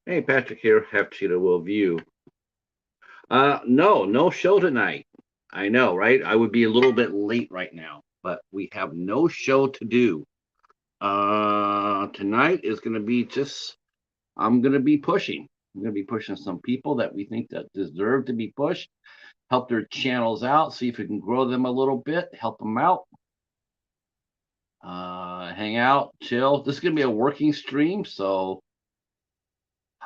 Hey, Patrick here, Half Cheetah Will View. No show tonight. I know, right? I would be a little bit late right now, but we have no show to do. Tonight is going to be just, I'm going to be pushing. I'm going to be pushing some people that we think that deserve to be pushed, help their channels out, see if we can grow them a little bit, help them out, hang out, chill. This is going to be a working stream, so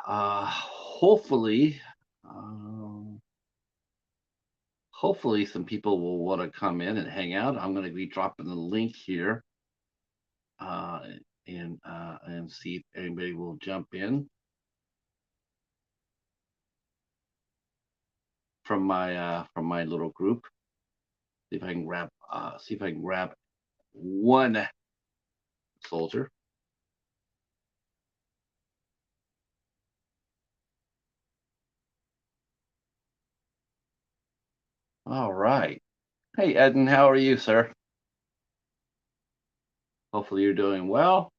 hopefully. Um, Hopefully some people will want to come in and hang out. I'm going to be dropping the link here uh, and see if anybody will jump in from my little group. See if I can grab one soldier. All right. Hey Eden, how are you, sir? Hopefully you're doing well.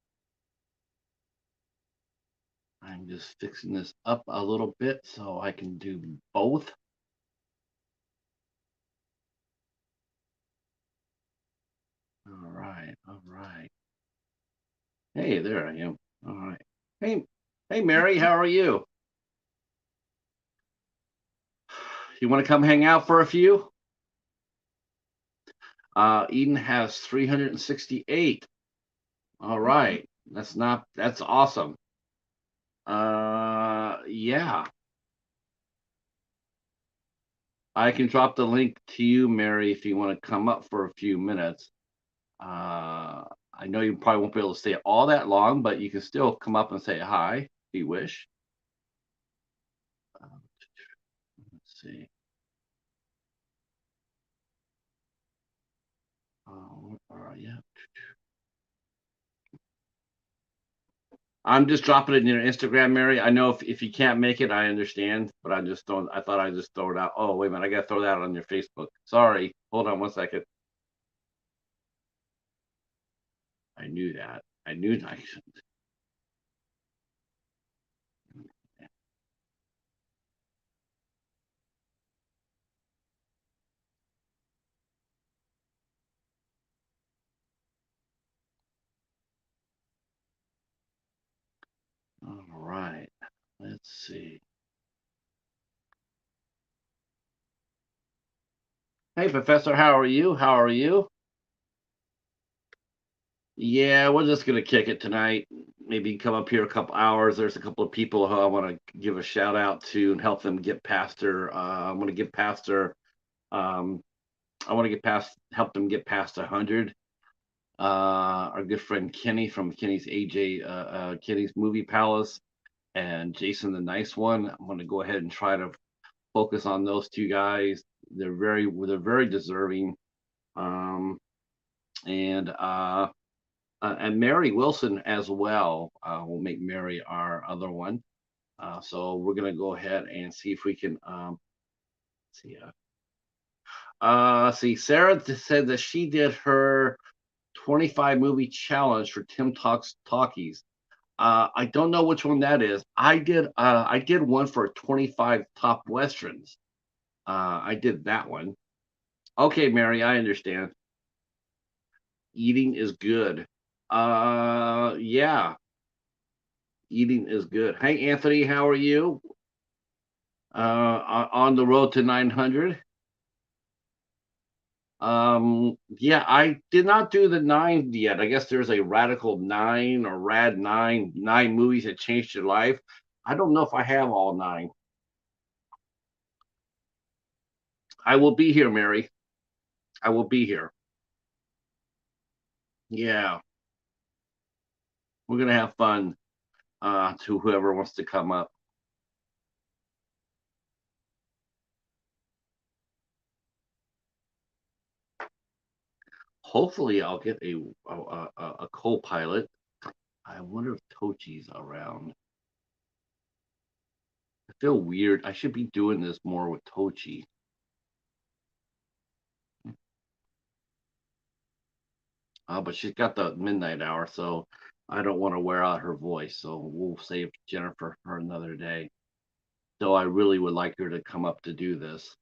I'm just fixing this up a little bit so I can do both. All right, all right. Hey, there I am. All right. Hey, hey, Mary, how are you? You want to come hang out for a few? Eden has 368. All right. That's awesome. Yeah. I can drop the link to you, Mary, if you want to come up for a few minutes. I know you probably won't be able to stay all that long, but you can still come up and say hi if you wish. Uh, let's see. Where are you? I'm just dropping it in your Instagram, Mary. I know if you can't make it, I understand, but I thought I'd just throw it out. Oh, wait a minute. I got to throw that on your Facebook. Sorry. Hold on one second. I knew that. I knew I shouldn't. All right. Let's see. Hey, Professor, how are you? How are you? Yeah, we're just gonna kick it tonight. Maybe come up here a couple hours. There's a couple of people who I want to give a shout out to and help them get past their. I want to get past their. Um, I want to get past, help them get past 100. Our good friend Kenny from Kenny's Kenny's Movie Palace, and Jason the Nice One. I'm going to go ahead and try to focus on those two guys. They're very deserving. Um, and Mary Wilson as well. We'll make Mary our other one. So we're gonna go ahead and see if we can see. See, Sarah said that she did her 25 movie challenge for Tim Talks Talkies. I don't know which one that is. I did one for 25 top westerns. I did that one. Okay, Mary, I understand. Eating is good. Yeah, eating is good. Hey, Anthony, how are you? On the road to 900. Yeah, I did not do the nine yet. I guess there's a radical nine or rad nine movies that changed your life. I don't know if I have all nine. I will be here, Mary. I will be here. Yeah, we're gonna have fun. To whoever wants to come up. Hopefully, I'll get a co-pilot. I wonder if Tochi's around. I feel weird. I should be doing this more with Tochi. But she's got the midnight hour, so I don't want to wear out her voice, so we'll save Jennifer for another day. Though I really would like her to come up to do this.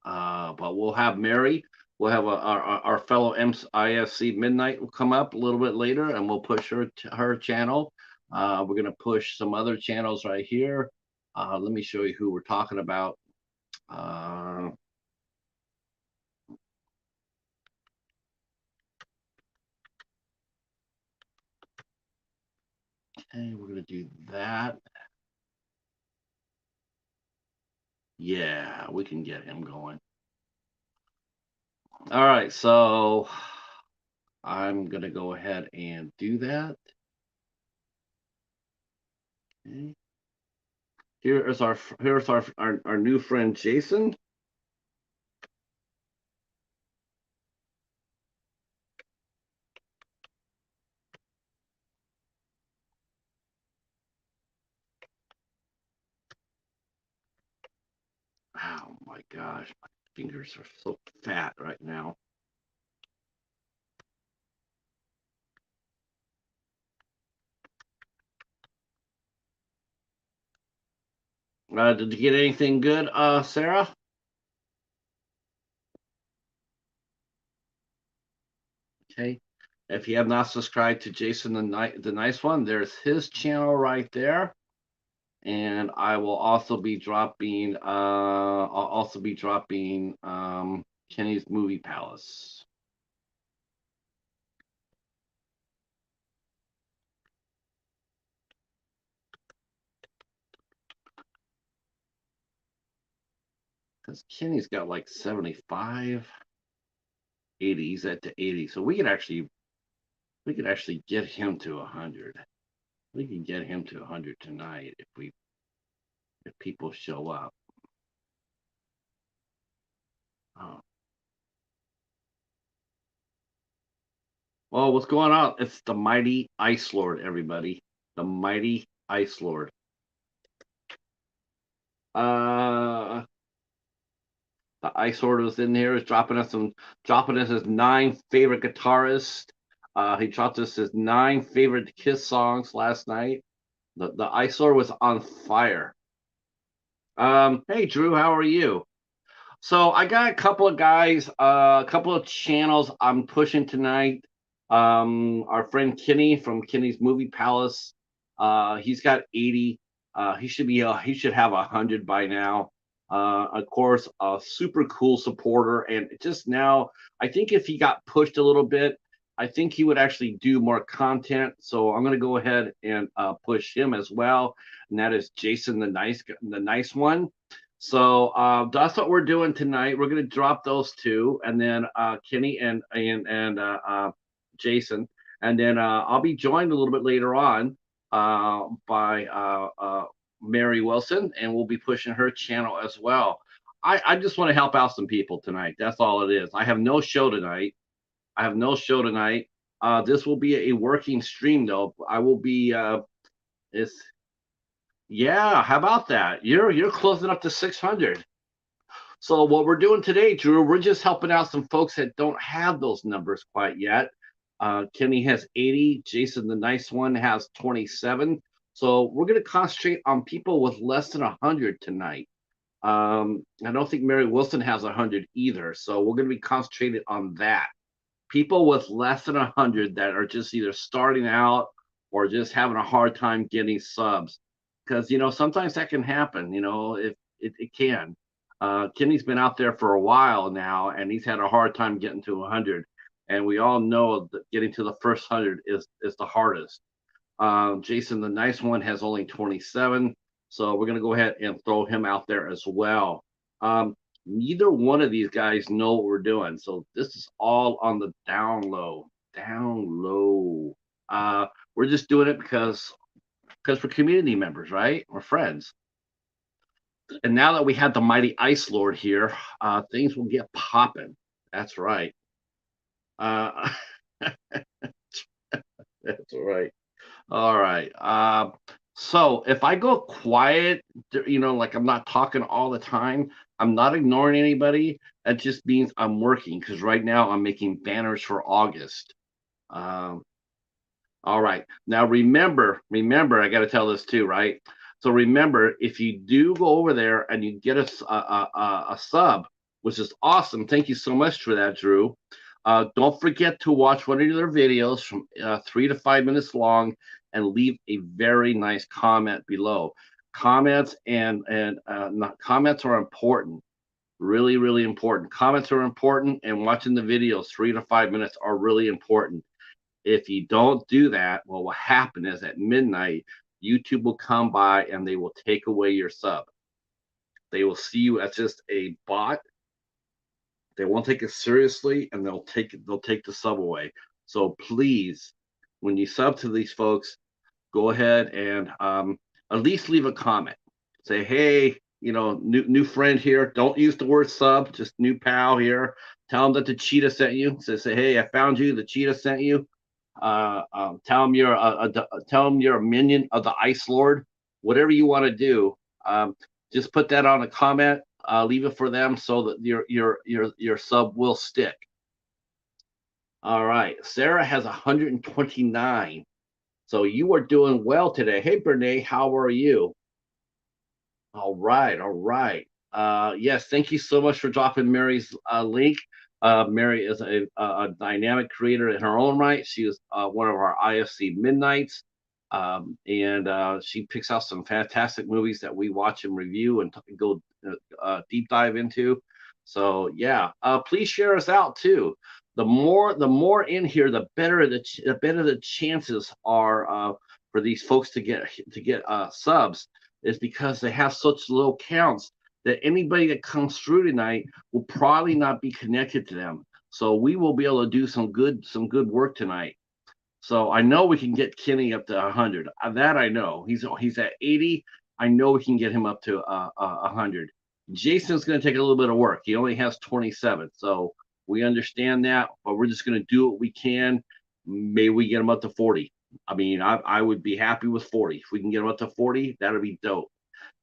But we'll have Mary. We'll have our fellow MISC Midnight will come up a little bit later, and we'll push her channel. We're gonna push some other channels right here. Let me show you who we're talking about. Uh, okay, we're gonna do that. Yeah, we can get him going. All right, so I'm gonna go ahead and do that. Okay. Here's our new friend Jason. Oh my gosh, my fingers are so fat right now. Did you get anything good, Sarah? Okay. If you have not subscribed to Jason the Nice One, there's his channel right there. And I will also be dropping Kenny's Movie Palace. Because Kenny's got like 75, 80. He's at the 80. So we could actually get him to 100. We can get him to 100 tonight if people show up. Oh. Well, what's going on? It's the mighty Ice Lord, everybody. The mighty Ice Lord. Uh, the Ice Lord was in here, is dropping us his 9 favorite guitarists. He dropped us his 9 favorite Kiss songs last night. The Ice Lord was on fire. Hey Drew, how are you? So I got a couple of guys, a couple of channels I'm pushing tonight. Our friend Kenny from Kenny's Movie Palace, he's got 80. He should have 100 by now. Of course, a super cool supporter, and just now, I think if he got pushed a little bit, I think he would actually do more content. So I'm gonna go ahead and push him as well, and that is Jason the nice one. So that's what we're doing tonight. We're going to drop those two, and then Kenny and Jason, and then I'll be joined a little bit later on by Mary Wilson, and we'll be pushing her channel as well. I just want to help out some people tonight. That's all it is. I have no show tonight. I have no show tonight. This will be a working stream though. I will be. It's Yeah. How about that? You're closing up to 600. So what we're doing today, Drew, we're just helping out some folks that don't have those numbers quite yet. Kenny has 80. Jason, the nice one, has 27. So we're going to concentrate on people with less than 100 tonight. I don't think Mary Wilson has 100 either. So we're going to be concentrated on that. People with less than 100 that are just either starting out or just having a hard time getting subs. Because, sometimes that can happen, if it can. Kenny's been out there for a while now, and he's had a hard time getting to 100. And we all know that getting to the first 100 is the hardest. Jason, the nice one, has only 27. So we're going to go ahead and throw him out there as well. Neither one of these guys know what we're doing. So this is all on the down low. Down low. We're just doing it because we're community members, right? We're friends. And now that we have the mighty Ice Lord here, things will get popping. That's right. Uh, that's right. All right. So if I go quiet, like I'm not talking all the time, I'm not ignoring anybody. That just means I'm working because right now I'm making banners for August. All right. Now remember, I got to tell this too, right? So remember, if you do go over there and you get a sub, which is awesome. Thank you so much for that, Drew. Don't forget to watch one of their videos from 3 to 5 minutes long and leave a very nice comment below. Comments and comments are important. Really, really important. Comments are important, and watching the videos 3 to 5 minutes are really important. If you don't do that, well, what happened is at midnight, YouTube will come by and they will take away your sub. They will see you as just a bot. They won't take it seriously, and they'll take the sub away. So please, when you sub to these folks, go ahead and at least leave a comment. Say, hey, new friend here. Don't use the word sub, just new pal here. Tell them that the cheetah sent you. So say, hey, I found you. The cheetah sent you. Tell them you're a minion of the Ice Lord. Whatever you want to do, just put that on a comment. Leave it for them so that your sub will stick. All right, Sarah has 129. So you are doing well today. Hey, Brene, how are you? All right. Yes, thank you so much for dropping Mary's link. Mary is a dynamic creator in her own right. She is one of our IFC Midnights, and she picks out some fantastic movies that we watch and review and go deep dive into. So yeah, please share us out too. The more in here, the better the chances are for these folks to get subs, is because they have such low counts that anybody that comes through tonight will probably not be connected to them. So we will be able to do some good work tonight. So I know we can get Kenny up to 100. That I know. He's at 80. I know we can get him up to 100. Jason's going to take a little bit of work. He only has 27. So we understand that, but we're just going to do what we can. Maybe we get him up to 40. I mean, I would be happy with 40. If we can get him up to 40, that'll be dope.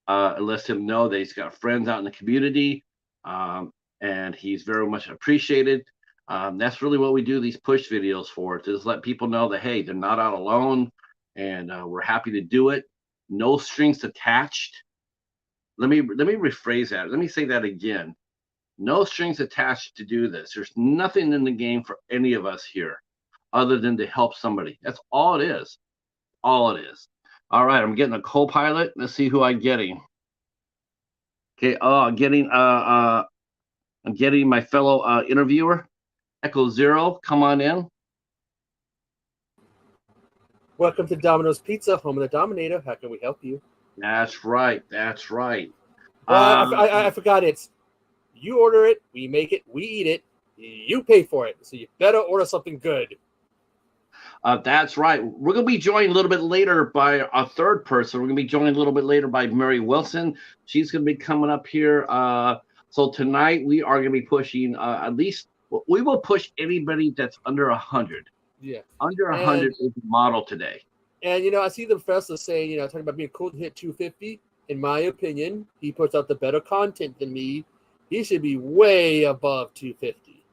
It lets him know that he's got friends out in the community, and he's very much appreciated. That's really what we do these push videos for, to just let people know that, hey, they're not out alone, and we're happy to do it. No strings attached. Let me rephrase that. Let me say that again. No strings attached to do this. There's nothing in the game for any of us here other than to help somebody. That's all it is. All it is. All right, I'm getting a co-pilot. Let's see who I'm getting. Okay, I'm getting my fellow interviewer, Echo Zero. Come on in. Welcome to Domino's Pizza, home of the Dominator. How can we help you? That's right. That's right. I forgot. It's you order it, we make it, we eat it, you pay for it. So you better order something good. That's right. We're going to be joined a little bit later by a third person. We're going to be joined a little bit later by Mary Wilson. She's going to be coming up here. So tonight we are going to be pushing at least, we will push anybody that's under 100. Yeah. Under 100 is the model today. And, I see the professor saying, talking about being cool to hit 250. In my opinion, he puts out the better content than me. He should be way above 250.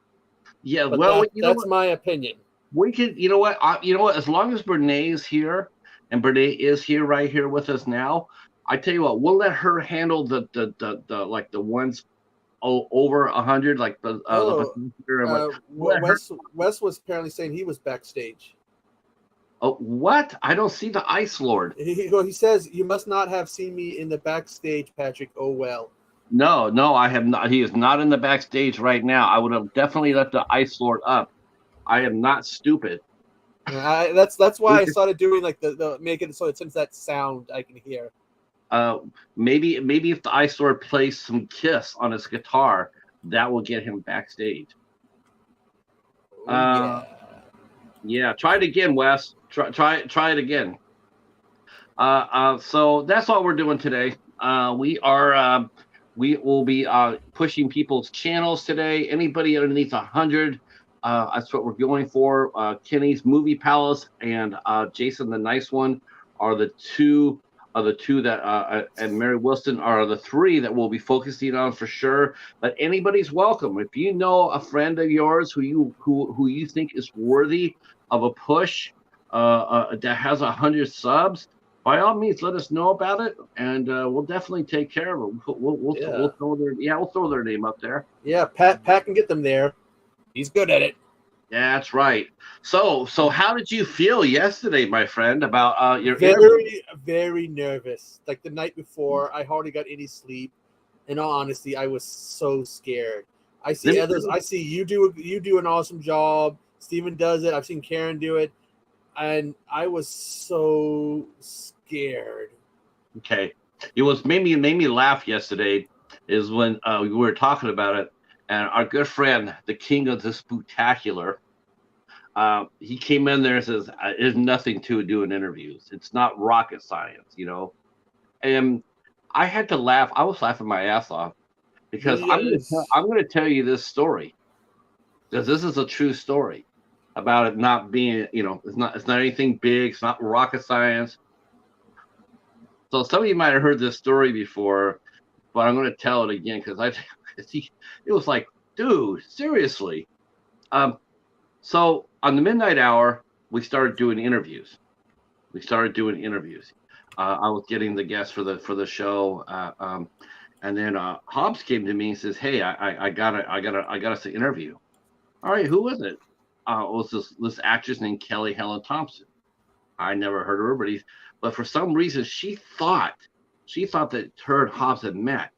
Yeah, but well, that's my opinion. We could, you know what? As long as Brene is here, and Brene is here right here with us now, I tell you what, we'll let her handle the like the ones over 100, like Wes was apparently saying he was backstage. Oh, what? I don't see the Ice Lord. He says, you must not have seen me in the backstage, Patrick. Oh, well. No, I have not. He is not in the backstage right now. I would have definitely left the Ice Lord up. I am not stupid. That's why I started doing like the making it so it sends that sound I can hear. Maybe if the Ice Lord plays some Kiss on his guitar, that will get him backstage. Yeah. Try it again, Wes. Try it again. So that's all we're doing today. We will be pushing people's channels today. Anybody underneath 100, that's what we're going for. Kenny's Movie Palace and Jason the Nice One are the two that and Mary Wilson are the three that we'll be focusing on for sure. But anybody's welcome. If you know a friend of yours who you think is worthy of a push that has 100 subs, by all means, let us know about it, and we'll definitely take care of it. We'll throw their name up there. Yeah, Pat can get them there. He's good at it. Yeah, that's right. So how did you feel yesterday, my friend, about your interview? Very nervous. Like the night before, I hardly got any sleep. In all honesty, I was so scared. I see others. I see you do an awesome job. Steven does it. I've seen Karen do it, and I was so scared. Okay, it was made me laugh yesterday. Is when we were talking about it, and our good friend, the king of the spectacular, he came in there and says, "There's nothing to doing interviews. It's not rocket science, you know." And I had to laugh. I was laughing my ass off because I'm going to tell you this story, because this is a true story about it not being, it's not anything big. It's not rocket science. So some of you might have heard this story before, but I'm going to tell it again because it was like, dude, seriously. So on the midnight hour, we started doing interviews. I was getting the guests for the show, and then Hobbs came to me and says, "Hey, I got us an interview." All right, who was it? It was this actress named Kelly Helen Thompson. I never heard of her, but for some reason she thought that her and Hobbs had met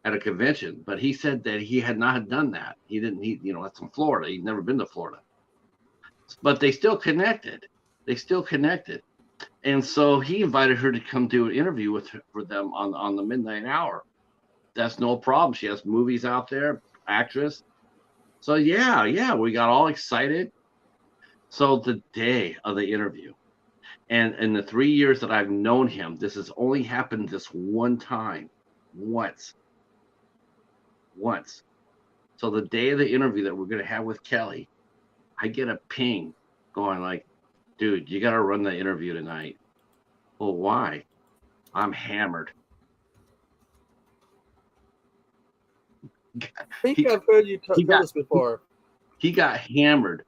at a convention, but he said that he had not done that. He didn't. That's from Florida. He'd never been to Florida, but they still connected. And so he invited her to come do an interview for them on the midnight hour. That's no problem. She has movies out there, actress. So yeah, we got all excited. So the day of the interview, and in the 3 years that I've known him, this has only happened this one time, once. So the day of the interview that we're going to have with Kelly, I get a ping going like, "Dude, you got to run the interview tonight." Well, why? I'm hammered. I think I've heard you tell this before. He got hammered.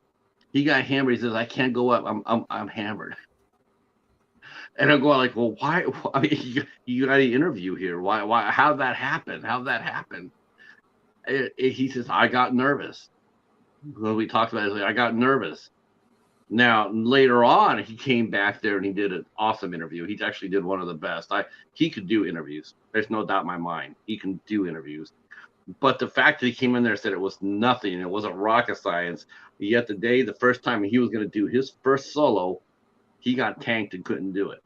He says, "I can't go up. I'm hammered." And I'm going like, "Well, why? I mean, you got an interview here. Why? How'd that happen? He says, "I got nervous." When we talked about it, like, I got nervous. Now, later on, he came back there and he did an awesome interview. He actually did one of the best. He could do interviews. There's no doubt in my mind. He can do interviews. But the fact that he came in there and said it was nothing, it wasn't rocket science, yet the first time he was going to do his first solo, he got tanked and couldn't do it.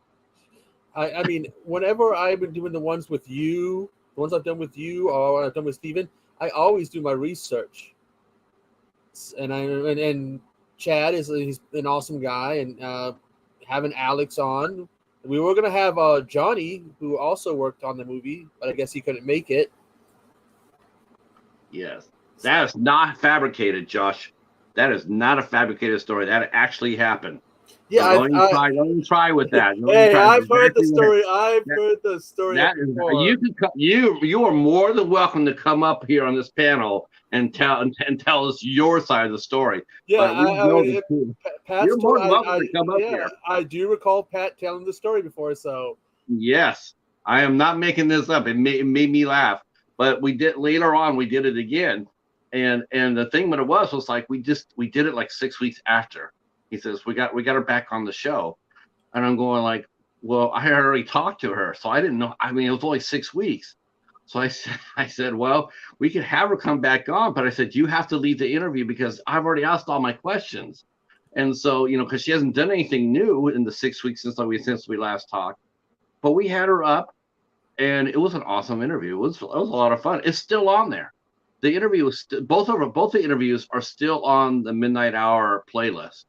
I mean, whenever I've been doing the ones with you, the ones I've done with you or I've done with Steven, I always do my research. And Chad he's an awesome guy, and having Alex on. We were going to have Johnny, who also worked on the movie, but I guess he couldn't make it. Yes. That is not fabricated, Josh. That is not a fabricated story. That actually happened. Yeah, so don't even try with that. I've heard the story. I've heard the story. You are more than welcome to come up here on this panel and tell us your side of the story. Yeah, you're more than welcome to come up here. I do recall Pat telling the story before, so yes, I am not making this up. It made me laugh. But we did later on. We did it again, and the thing what it was like we did it like 6 weeks after. He says we got her back on the show, and I'm going like, well, I already talked to her, so I didn't know. I mean, it was only 6 weeks, so I said, well, we could have her come back on, but I said you have to leave the interview because I've already asked all my questions, and so because she hasn't done anything new in the 6 weeks since we last talked, but we had her up. And it was an awesome interview. It was a lot of fun. It's still on there. The interview was both the interviews are still on the Midnight Hour playlist.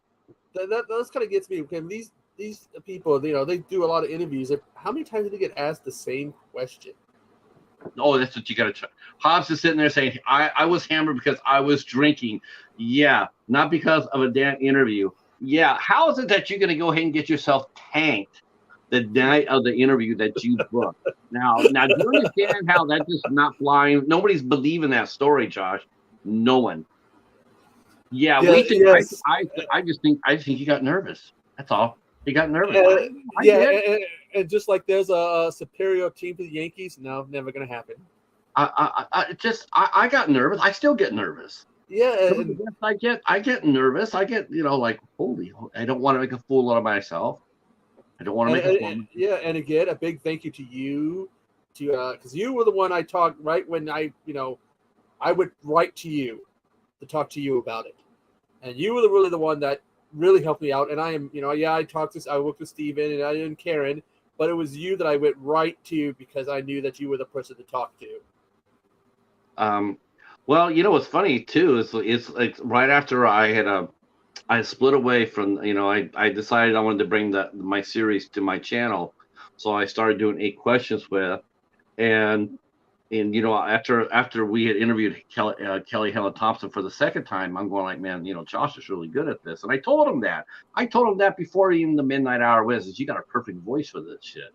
That kind of gets me. Okay, these people, they do a lot of interviews. How many times do they get asked the same question? Oh, that's what you got to try. Hobbs is sitting there saying, I was hammered because I was drinking. Yeah, not because of a damn interview. Yeah, how is it that you're going to go ahead and get yourself tanked the night of the interview that you booked? Now, do you understand how that's just not flying? Nobody's believing that story, Josh. No one. Yeah, Yeah, we think. yes. I think he got nervous. That's all. He got nervous. Uh, I yeah, did. and just like there's a superior team to the Yankees, no, never gonna happen. I got nervous. I still get nervous. Yeah, Some of the best I get nervous. I get, like, holy, I don't want to make a fool out of myself. I don't want to make a fool. yeah, and again, a big thank you to you, to because you were the one I talked right when I would write to you to talk to you about it, and you were really the one that really helped me out. And I am, yeah, I worked with Steven and Karen, but it was you that I went right to because I knew that you were the person to talk to. Well, what's funny too is it's like right after I split away from, I decided I wanted to bring my series to my channel, so I started doing 8 questions with, and after we had interviewed Kelly Helen Thompson for the second time, I'm going like, man, Josh is really good at this, and I told him that. I told him that before even the Midnight Hour was, you got a perfect voice for this shit.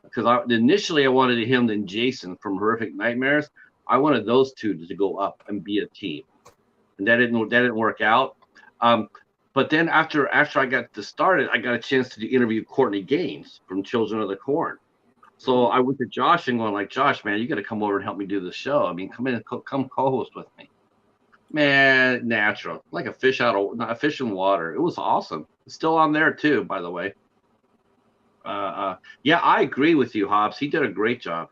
Because initially I wanted him and Jason from Horrific Nightmares. I wanted those two to go up and be a team, and that didn't work out. But then after I got to started, I got a chance to interview Courtney Gaines from Children of the Corn. So I went to Josh and going like, Josh, man, you got to come over and help me do the show. I mean, come in and come co-host with me. Man, natural, like a fish in water. It was awesome. It's still on there too, by the way. Yeah, I agree with you, Hobbs. He did a great job.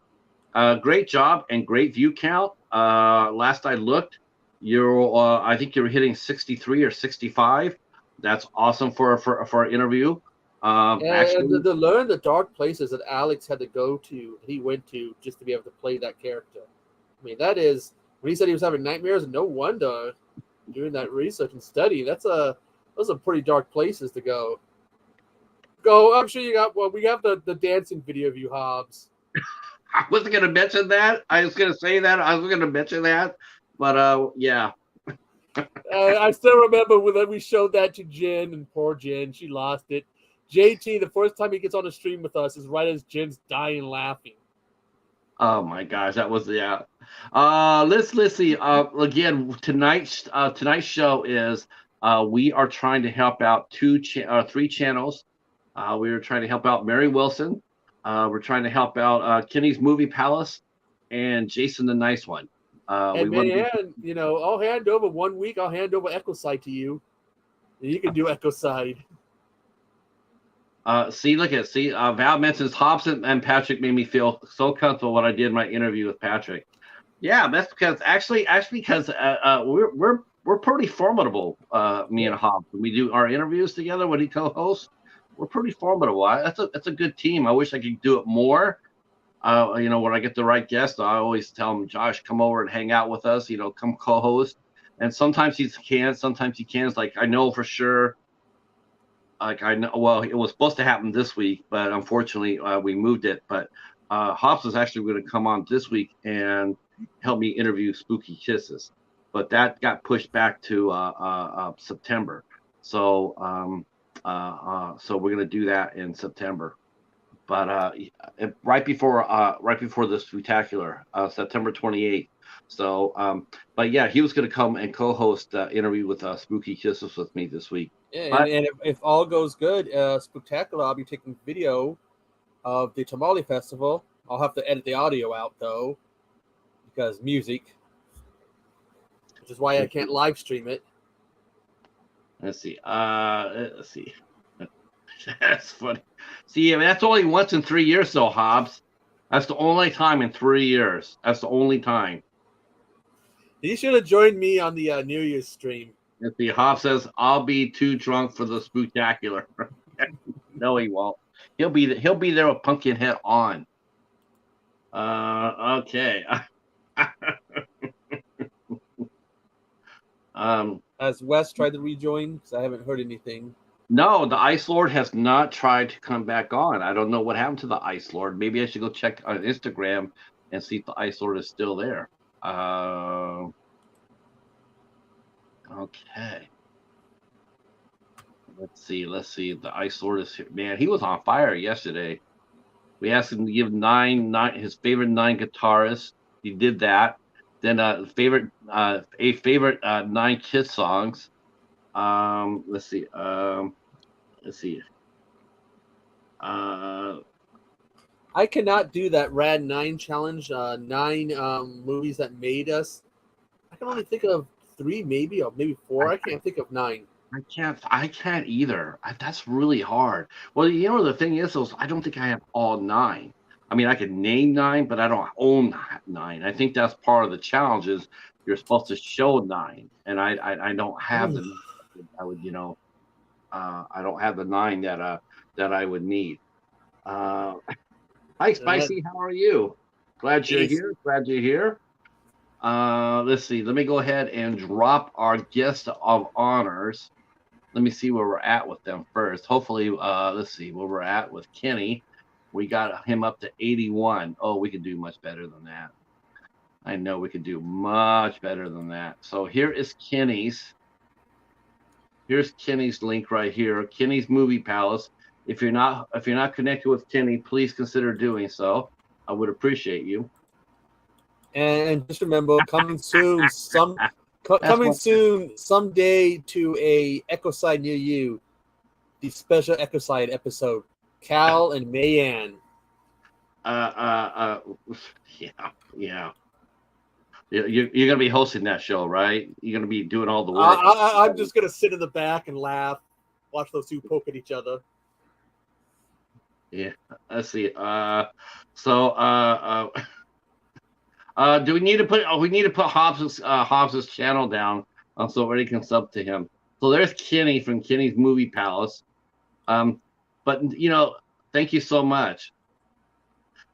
Great job and great view count. Last I looked, I think you're hitting 63 or 65. That's awesome for an interview. And Actually, to learn the dark places that Alex had to go to, he went to just to be able to play that character. I mean, that is when he said he was having nightmares. No wonder doing that research and study. Those are pretty dark places to go. I'm sure you got. Well, we have the dancing video of you, Hobbs. I wasn't going to mention that. I was going to say that. I was going to mention that, but yeah. I still remember when we showed that to Jen, and poor Jen, she lost it. JT, the first time he gets on the stream with us is right as Jen's dying laughing. Oh my gosh, that was let's see. Again, tonight's show is we are trying to help out 3 channels. We are trying to help out Mary Wilson. We're trying to help out Kenny's Movie Palace and Jason the Nice One. And man, I'll hand over 1 week. I'll hand over Echoside to you. You can do Echoside. Val mentions Hobson and Patrick made me feel so comfortable when I did my interview with Patrick. Yeah, that's because actually because we're pretty formidable. Me and Hobson, we do our interviews together when he co-hosts. We're pretty formidable. That's a good team. I wish I could do it more. When I get the right guest, I always tell him, Josh, come over and hang out with us. Come co-host. And sometimes he can, sometimes he can't. Like I know for sure. Like I know, well, it was supposed to happen this week, but unfortunately we moved it. But Hobbs is actually going to come on this week and help me interview Spooky Kisses, but that got pushed back to September. So so we're going to do that in September. But right before the spectacular, September 28th. So, but yeah, he was going to come and co-host interview with Spooky Kisses with me this week. Yeah, and if all goes good, spectacular, I'll be taking video of the Tamale Festival. I'll have to edit the audio out though, because music, which is why I can't live stream it. Let's see. That's funny. See, I mean, that's only once in 3 years, though, Hobbs. That's the only time in 3 years. That's the only time. He should have joined me on the New Year's stream. Let's see. Hobbs says, "I'll be too drunk for the spectacular." No, he won't. He'll be there with Pumpkinhead on. Okay. Has Wes tried to rejoin? Because I haven't heard anything. No, the Ice Lord has not tried to come back on. I don't know what happened to the Ice Lord. Maybe I should go check on Instagram and see if the Ice Lord is still there. Okay. Let's see. The Ice Lord is here. Man, he was on fire yesterday. We asked him to give his favorite 9 guitarists. He did that. Then favorite 9 Kiss songs. Let's see. Let's see. I cannot do that Rad 9 challenge. 9 movies that made us. I can only think of 3, maybe, or maybe 4. I can't think of 9. I can't either. That's really hard. Well, the thing is, I don't think I have all 9. I mean, I could name 9, but I don't own 9. I think that's part of the challenge is you're supposed to show 9, and I don't have the. I would, I don't have the 9 that I would need. Hi, Spicy. How are you? Glad you're here. Glad you're here. Let's see. Let me go ahead and drop our guest of honors. Let me see where we're at with them first. Hopefully, let's see where we're at with Kenny. We got him up to 81. Oh, we could do much better than that. I know we could do much better than that. So here is Kenny's. Here's Kenny's link right here. Kenny's Movie Palace. If you're not connected with Kenny, please consider doing so. I would appreciate you. And just remember, coming soon, someday to a Ecoside near you, the special Ecoside episode, Cal and Mayanne. Yeah. You're gonna be hosting that show, right? You're gonna be doing all the work. I'm just gonna sit in the back and laugh, watch those two poke at each other. Yeah, let's see. Do we need to put? Oh, we need to put Hobbs's channel down so everybody can sub to him. So there's Kenny from Kenny's Movie Palace. But thank you so much.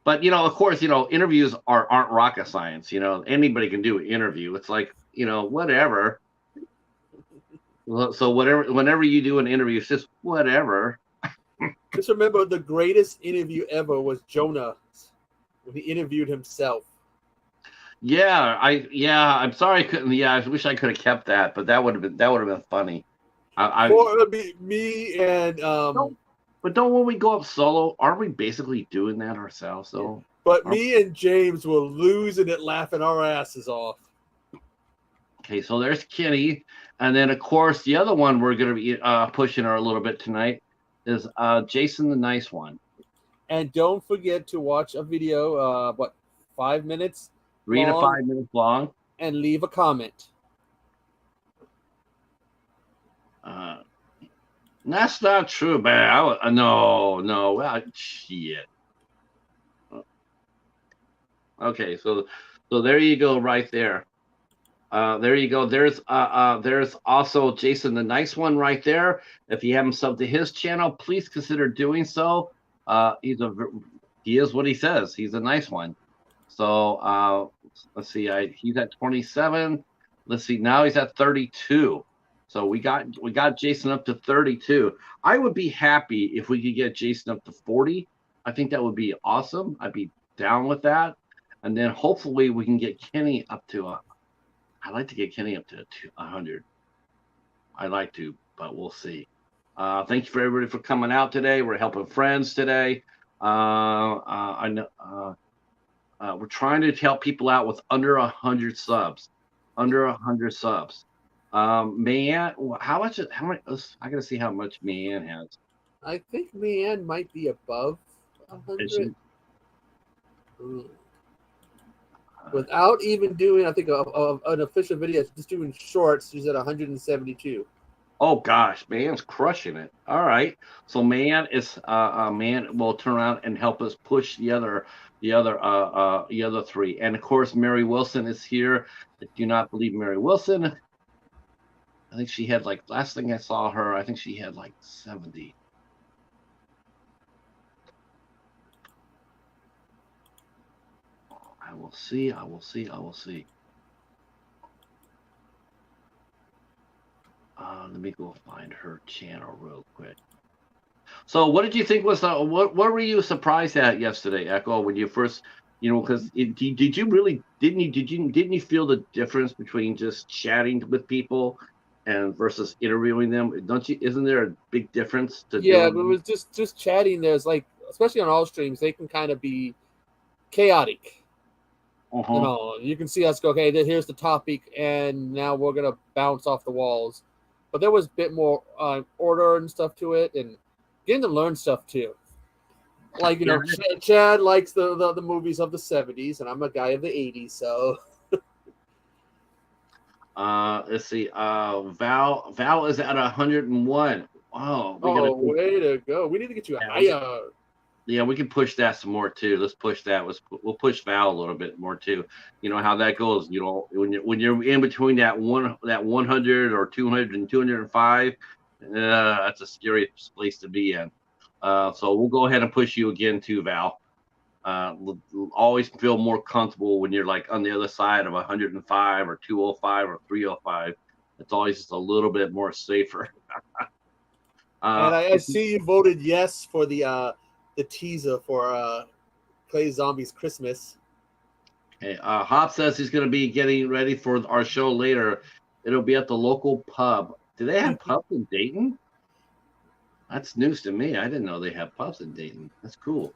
But of course, interviews aren't rocket science. Anybody can do an interview. It's like whatever. So whenever you do an interview, it's just whatever. Just remember, the greatest interview ever was Jonah when he interviewed himself. I'm sorry I couldn't. Yeah, I wish I could have kept that, but that would have been funny. Or it would be me and. But don't when we go up solo, aren't we basically doing that ourselves though? But me and James were losing it, laughing our asses off. Okay, so there's Kenny, and then of course the other one we're going to be pushing her a little bit tonight is Jason the Nice One. And don't forget to watch a video, 5 minutes? 3 to 5 minutes long. And leave a comment. That's not true, man. No. Shit. Okay, so there you go, right there. There you go. There's also Jason the Nice One right there. If you haven't subbed to his channel, please consider doing so. He is what he says. He's a nice one. So let's see. He's at 27. Let's see. Now he's at 32. So we got Jason up to 32. I would be happy if we could get Jason up to 40. I think that would be awesome. I'd be down with that. And then hopefully we can get Kenny up to I'd like to get Kenny up to 100. I'd like to, but we'll see. Thank you for everybody for coming out today. We're helping friends today. I know we're trying to help people out with under 100 subs. Under 100 subs. Mayanne, how much? I gotta see how much Mayanne has. I think Mayanne might be above 100. Without even doing, I think, an official video, just doing shorts, she's at 172. Oh gosh, Mayanne's crushing it. All right, so Mayanne is Mayanne will turn around and help us push the other three, and of course Mary Wilson is here. I do not believe Mary Wilson. I think she had last thing I saw her, I think she had 70. I will see. Let me go find her channel real quick. So what did you think was what were you surprised at yesterday, Echo, when you first, because didn't you feel the difference between just chatting with people and versus interviewing them? Isn't there a big difference to but it was just chatting. There's especially on all streams, they can kind of be chaotic. You can see us go, okay, here's the topic, and now we're gonna bounce off the walls. but there was a bit more order and stuff to it, and getting to learn stuff too. Like Yeah. Chad likes the movies of the '70s, and I'm a guy of the '80s, so. Let's see. Val is at 101. Oh, we gotta. Way to go! We need to get you Yeah, higher. yeah, we can push that some more too. Let's push that. We'll push Val a little bit more too. You know how that goes. You know when you're in between that 100 or 200 and 205, that's a scary place to be in. So we'll go ahead and push you again too, Val. Always feel more comfortable when you're like on the other side of 105 or 205 or 305. It's always just a little bit more safer. And I see you voted yes for the teaser for Clay Zombie's Christmas. Okay, Hop says he's going to be getting ready for our show later. It'll be at the local pub. Do they have pubs in Dayton? That's news to me. I didn't know they have pubs in Dayton. That's cool.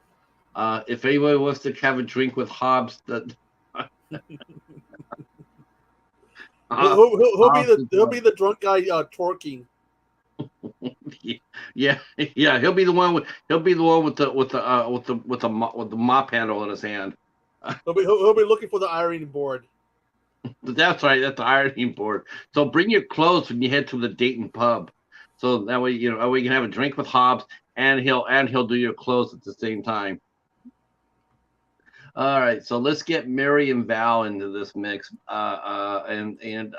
If anybody wants to have a drink with Hobbs, that he'll be the drunk guy twerking. Yeah, he'll be the one with the mop handle in his hand. He'll be looking for the ironing board. That's right, that's the ironing board. So bring your clothes when you head to the Dayton pub. So that way you can have a drink with Hobbs and he'll do your clothes at the same time. All right, so let's get Mary and Val into this mix. And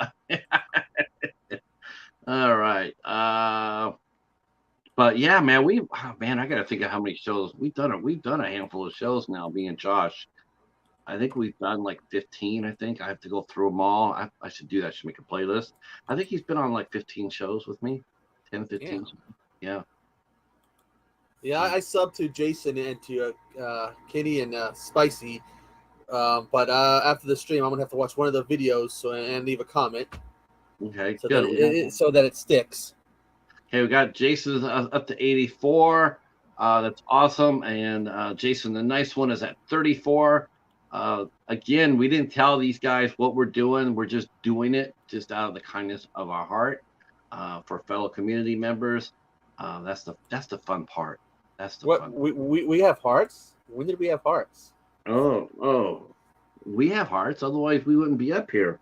all right. But yeah, man, I gotta think of how many shows we've done. We've done a handful of shows now, me and Josh. I think we've done like 15. I think I have to go through them all. I should do that. I should make a playlist. I think he's been on like 15 shows with me. 10, 15. Yeah. Yeah, I subbed to Jason and to Kenny and Spicy. But after the stream, I'm gonna have to watch one of the videos and leave a comment. Okay, so good. So that it sticks. Okay, we got Jason up to 84. That's awesome. And Jason, the nice one, is at 34. Again, we didn't tell these guys what we're doing. We're just doing it just out of the kindness of our heart for fellow community members. That's the fun part. That's the fun. We have hearts. When did we have hearts? Oh, we have hearts. Otherwise, we wouldn't be up here.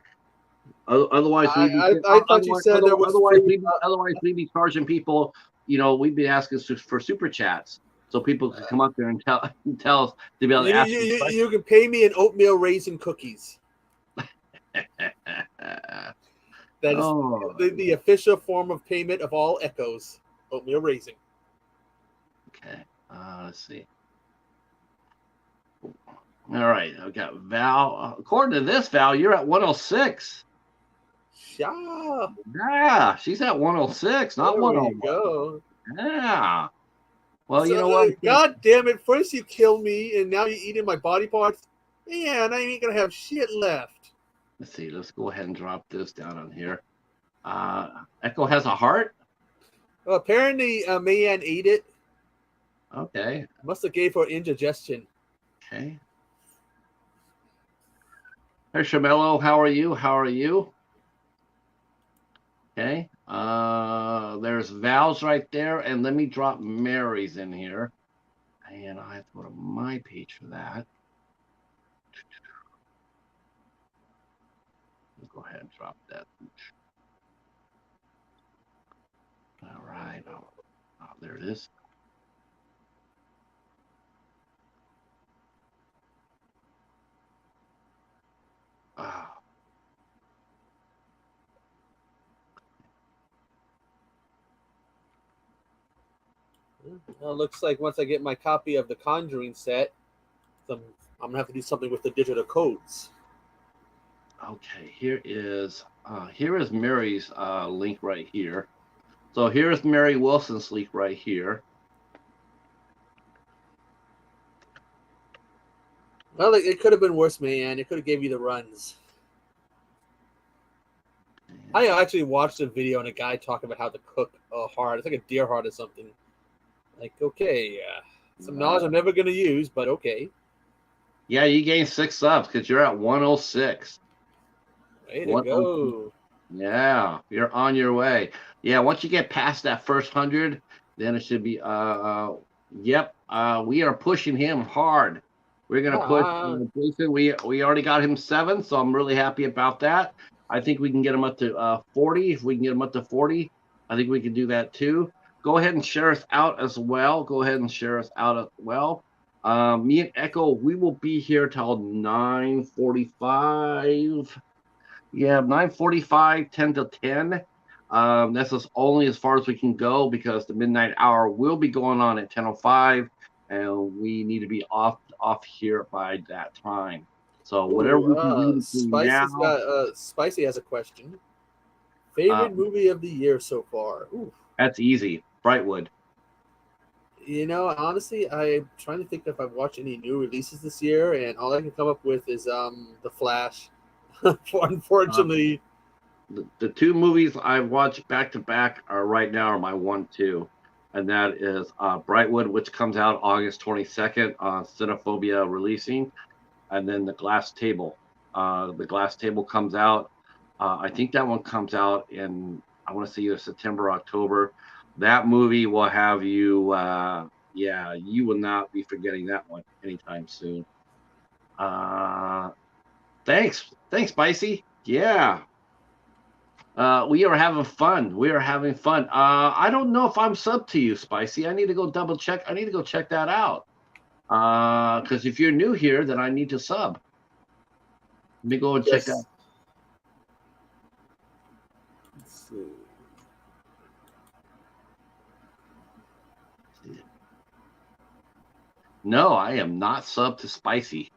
Otherwise, I thought you said there was otherwise we'd be charging people. You know, we'd be asking for super chats so people could come up there and tell us to be able to ask. You can pay me in oatmeal raisin cookies. That is the official form of payment of all Echoes. Oatmeal raisin. Okay. Let's see. All right. I've got Val. According to this, Val, you're at 106. Yeah, she's at 106, not 101. Go. Yeah. Well, you know what? God damn it. First you kill me, and now you're eating my body parts. Man, I ain't going to have shit left. Let's see. Let's go ahead and drop this down on here. Echo has a heart? Well, apparently, Mayan ate it. Okay. Must have gave her indigestion. Okay. Hey, Shamello, how are you? Okay. There's Val's right there, and let me drop Mary's in here. And I have to go to my page for that. Go ahead and drop that. All right. Oh, there it is. Well, it looks like once I get my copy of the Conjuring set, I'm gonna have to do something with the digital codes. Okay, here is Mary's link right here. So here's Mary Wilson's link right here. Well, it could have been worse, man. It could have gave you the runs. I actually watched a video and a guy talking about how to cook a heart. It's like a deer heart or something. Like, okay, some knowledge I'm never going to use, but okay. Yeah, you gained 6 subs because you're at 106. Way to go. Yeah, you're on your way. Yeah, once you get past that first 100, then it should be. Yep. We are pushing him hard. We're gonna push Yeah, Jason. We already got him 7, so I'm really happy about that. I think we can get him up to 40. If we can get him up to 40, I think we can do that too. Go ahead and share us out as well. Go ahead and share us out as well. Me and Echo, we will be here till 9:45. Yeah, 9:45, 10 to 10. That's only as far as we can go because the midnight hour will be going on at 10:05, and we need to be off here by that time. So whatever ooh, we can do between now, Spicy has a question. uh, Favorite movie of the year so far? Ooh. that's easy. Brightwood. Honestly, I'm trying to think if I've watched any new releases this year, and all I can come up with is The Flash. Uh, Unfortunately, the two movies I've watched back to back are right now are my 1-2, and that is Brightwood, which comes out August 22nd on Cinephobia releasing, and then the Glass Table. The Glass Table comes out. I think that one comes out in I want to say either September or October. That movie will have you. Yeah, you will not be forgetting that one anytime soon. Uh, thanks, Spicy. Yeah, we are having fun. We are having fun. I don't know if I'm sub to you, Spicy. I need to go double check. I need to go check that out. Because if you're new here, then I need to sub. Let me go and check that. yes. Let's see. No, I am not sub to Spicy.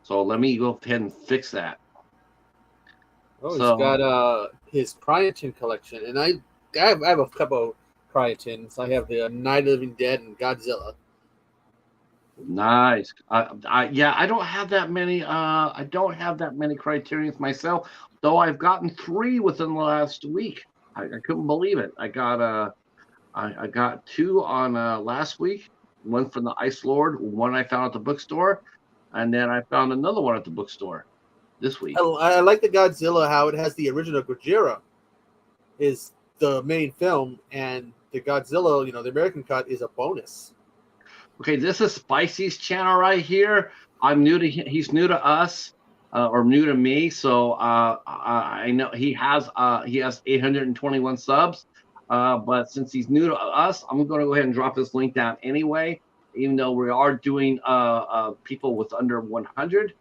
So let me go ahead and fix that. Oh, he's So got his Cryogen collection, and I have a couple of Cryotins. I have the Night of the Living Dead and Godzilla. nice. Yeah, I don't have that many. I don't have that many criterions myself, though I've gotten 3 within the last week. I couldn't believe it. I got 2 on last week. One from the Ice Lord, one I found at the bookstore, and then I found another one at the bookstore this week. I like the Godzilla how it has the original Gojira is the main film, and the Godzilla, the American cut is a bonus. Okay, this is Spicy's channel right here. I'm new to he's new to us, or new to me. So I know he has 821 subs. But since he's new to us, I'm going to go ahead and drop this link down anyway. Even though we are doing people with under 100.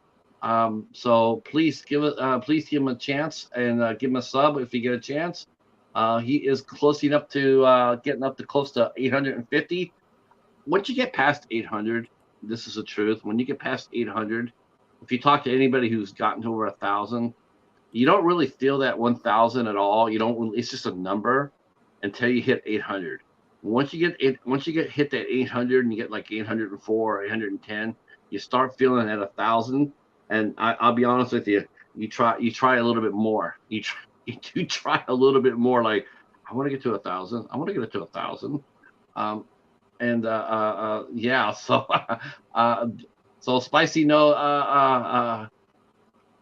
So please give him a chance and give him a sub if you get a chance. He is close enough to getting up to close to 850. Once you get past 800, this is the truth. When you get past 800, if you talk to anybody who's gotten to over 1,000, you don't really feel that 1,000 at all. You don't. It's just a number until you hit 800. Once you get hit that 800 and you get like 804 or 810, you start feeling at 1,000. And I'll be honest with you, you try a little bit more. You do try a little bit more. Like I want to get to 1,000. I want to get it to 1,000. Um, and yeah, so uh, so Spicy, no,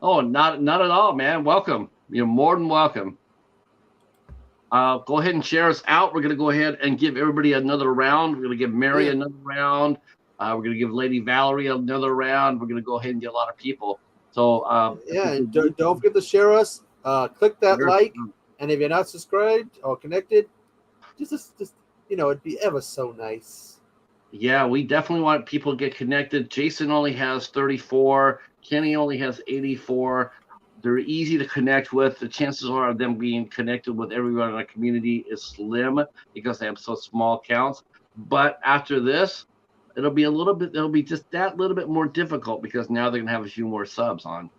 oh, not at all, man. Welcome. You're more than welcome. Go ahead and share us out. We're gonna go ahead and give everybody another round. We're gonna give Mary Yeah, another round. We're gonna give Lady Valerie another round. We're gonna go ahead and get a lot of people. So if yeah, we and could don't forget to share us. Click that share us like, out. and if you're not subscribed or connected, just it'd be ever so nice. Yeah, we definitely want people to get connected. Jason only has 34. Kenny only has 84. They're easy to connect with. The chances are of them being connected with everyone in our community is slim because they have so small counts. But after this, it'll be just that little bit more difficult because now they're gonna have a few more subs on.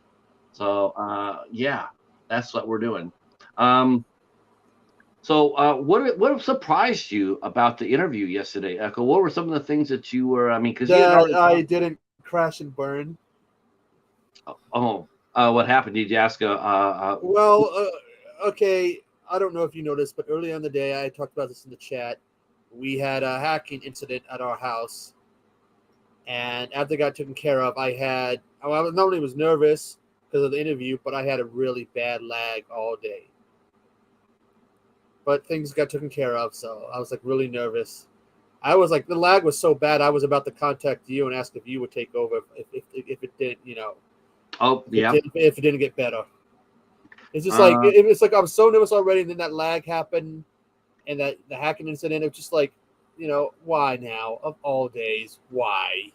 So yeah, that's what we're doing. Um, so, what surprised you about the interview yesterday, Echo? What were some of the things that you were? I mean, because you had That already I talked. didn't crash and burn. Oh, what happened? Did you ask? Well, okay. I don't know if you noticed, but earlier in the day, I talked about this in the chat. We had a hacking incident at our house, and after it got taken care of, I not only was nervous because of the interview, but I had a really bad lag all day. but things got taken care of. So I was like really nervous. I was like, the lag was so bad. I was about to contact you and ask if you would take over if it didn't, Oh, yeah. if it didn't get better. It's just like Uh, it's like I'm so nervous already, and then that lag happened, and that the hacking incident. It was just like, why now of all days? Why?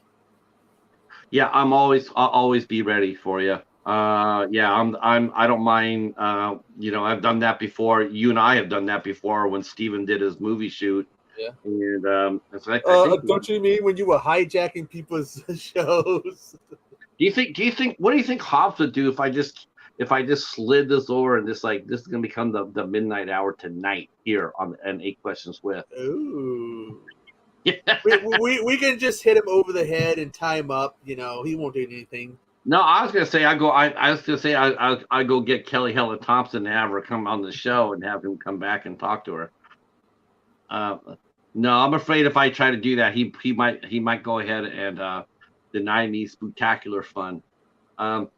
yeah, I'll always be ready for you. Yeah, I don't mind. I've done that before. You and I have done that before when Steven did his movie shoot. Yeah. And I think. Don't you mean when you were hijacking people's shows? What do you think Hobbs would do if I just slid this over and just like this is gonna become the midnight hour tonight here on an 8 Questions with? Ooh. Yeah. We can just hit him over the head and tie him up. He won't do anything. No, I was gonna say I was gonna say I go get Kelly Helen Thompson and have her come on the show and have him come back and talk to her. No, I'm afraid if I try to do that, he might go ahead and deny me spectacular fun. But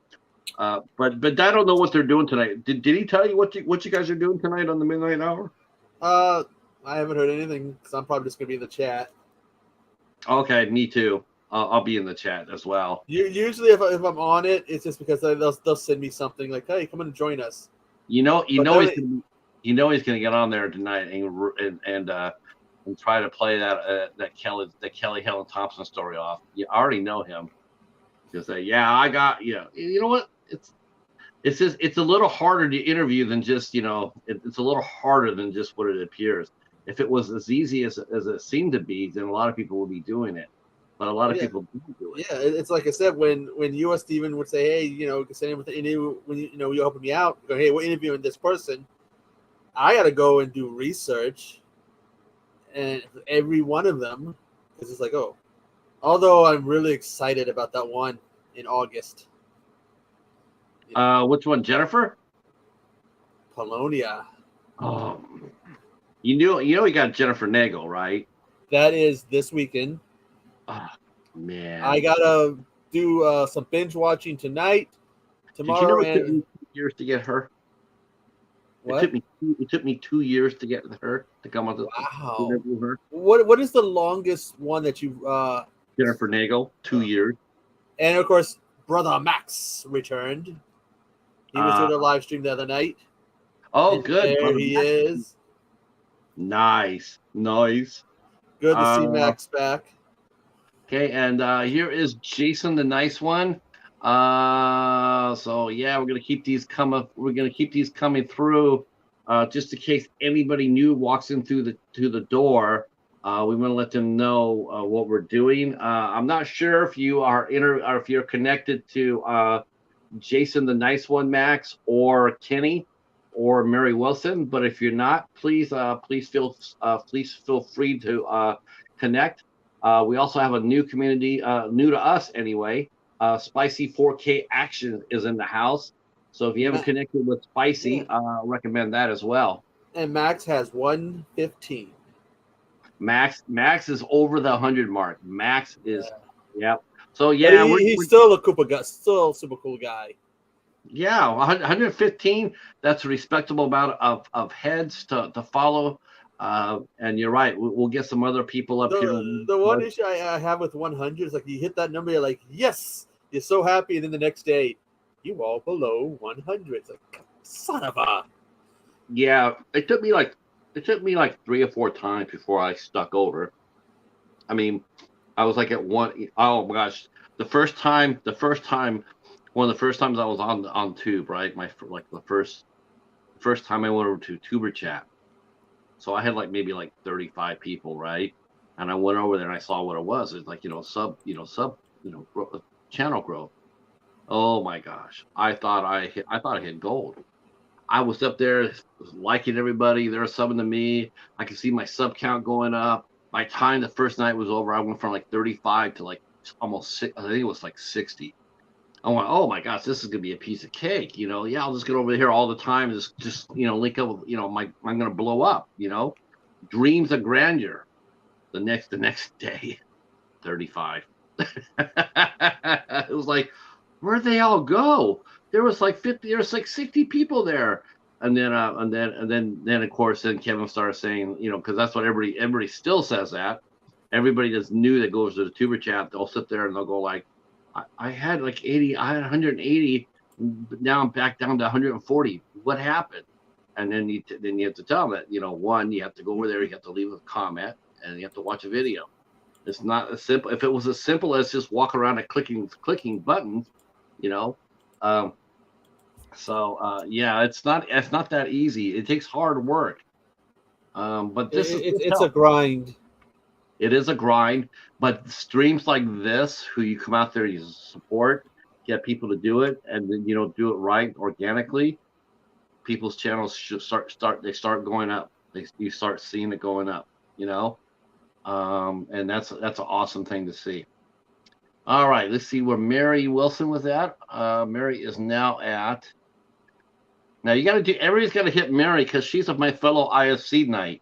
I don't know what they're doing tonight. Did he tell you what you guys are doing tonight on the midnight hour? I haven't heard anything because I'm probably just gonna be in the chat. Okay, me too. I'll be in the chat as well. Usually, if I'm on it, it's just because they'll send me something like, "Hey, come in and join us." He's gonna get on there tonight and try to play that Kelly Helen Thompson story off. You already know him. He'll say, "Yeah, I got you know what? It's just it's a little harder to interview than just it's a little harder than just what it appears. If it was as easy as it seemed to be, then a lot of people would be doing it. But a lot of people don't do it. Yeah, it's like I said when you or Steven would say, "Hey, send him with the interview when you're helping me out." Go, "Hey, we're interviewing this person." I got to go and do research, and every one of them, because it's like, oh, although I'm really excited about that one in August. Which one, Jennifer? Polonia. Oh, you got Jennifer Nagel, right? That is this weekend. Oh man, I gotta do some binge watching tonight, tomorrow, Did you know it took me 2 years to get her? What? It took me 2 years to get her to come on the interview her. What is the longest one that you Jennifer Nagel, 2 years. And of course, brother Max returned. He was doing a live stream the other night. Oh, and good. There he is. Nice. Good to see Max back. Okay, and here is Jason, the nice one. So yeah, we're gonna keep these coming. We're gonna keep these coming through, just in case anybody new walks in through the door. We want to let them know what we're doing. I'm not sure if you are or if you're connected to Jason, the nice one, Max, or Kenny, or Mary Wilson. But if you're not, please feel free to connect. We also have a new community, new to us anyway. Spicy 4K Action is in the house. So if you haven't connected with Spicy, recommend that as well. And Max has 115. Max is over the 100 mark. Max is, yep. So yeah, he's still a Koopa guy, still a super cool guy. Yeah, 115. That's a respectable amount of heads to follow. And you're right. We'll get some other people up here. The one issue I have with 100 is like you hit that number, you're like, yes, you're so happy, and then the next day, you all below 100. It's like, son of a. Yeah, it took me like 3 or 4 times before I stuck over. I mean, I was like at one. Oh my gosh, one of the first times I was on Tube, right? The first time I went over to Tuber Chat. So I had maybe 35 people, right? And I went over there and I saw what it was. It's like, channel growth. Oh my gosh. I thought I hit gold. I was up there liking everybody. They were subbing to me. I could see my sub count going up. By the time the first night was over, I went from 35 to almost 6. I think it was 60. I went, oh my gosh, this is gonna be a piece of cake. I'll just get over here all the time and just link up with, I'm gonna blow up. Dreams of grandeur. The next day, 35. It was like, where'd they all go? There was 50, there was 60 people there. Then of course then Kevin started saying, because that's what everybody still says that. Everybody that's new that goes to the tuber chat, they'll sit there and they'll go like, I had like 80, I had 180, but now I'm back down to 140. What happened? And then you have to tell them that, one, you have to go over there, you have to leave a comment, and you have to watch a video. It's not as simple. If it was as simple as just walk around and clicking buttons, it's not that easy. It takes hard work. But it's a grind. It is a grind, but streams like this, who you come out there, you support, get people to do it, and then do it right organically. People's channels should start going up. You start seeing it going up, and that's an awesome thing to see. All right, let's see where Mary Wilson was at. Mary is now at. Now everybody's got to hit Mary because she's of my fellow IFC night.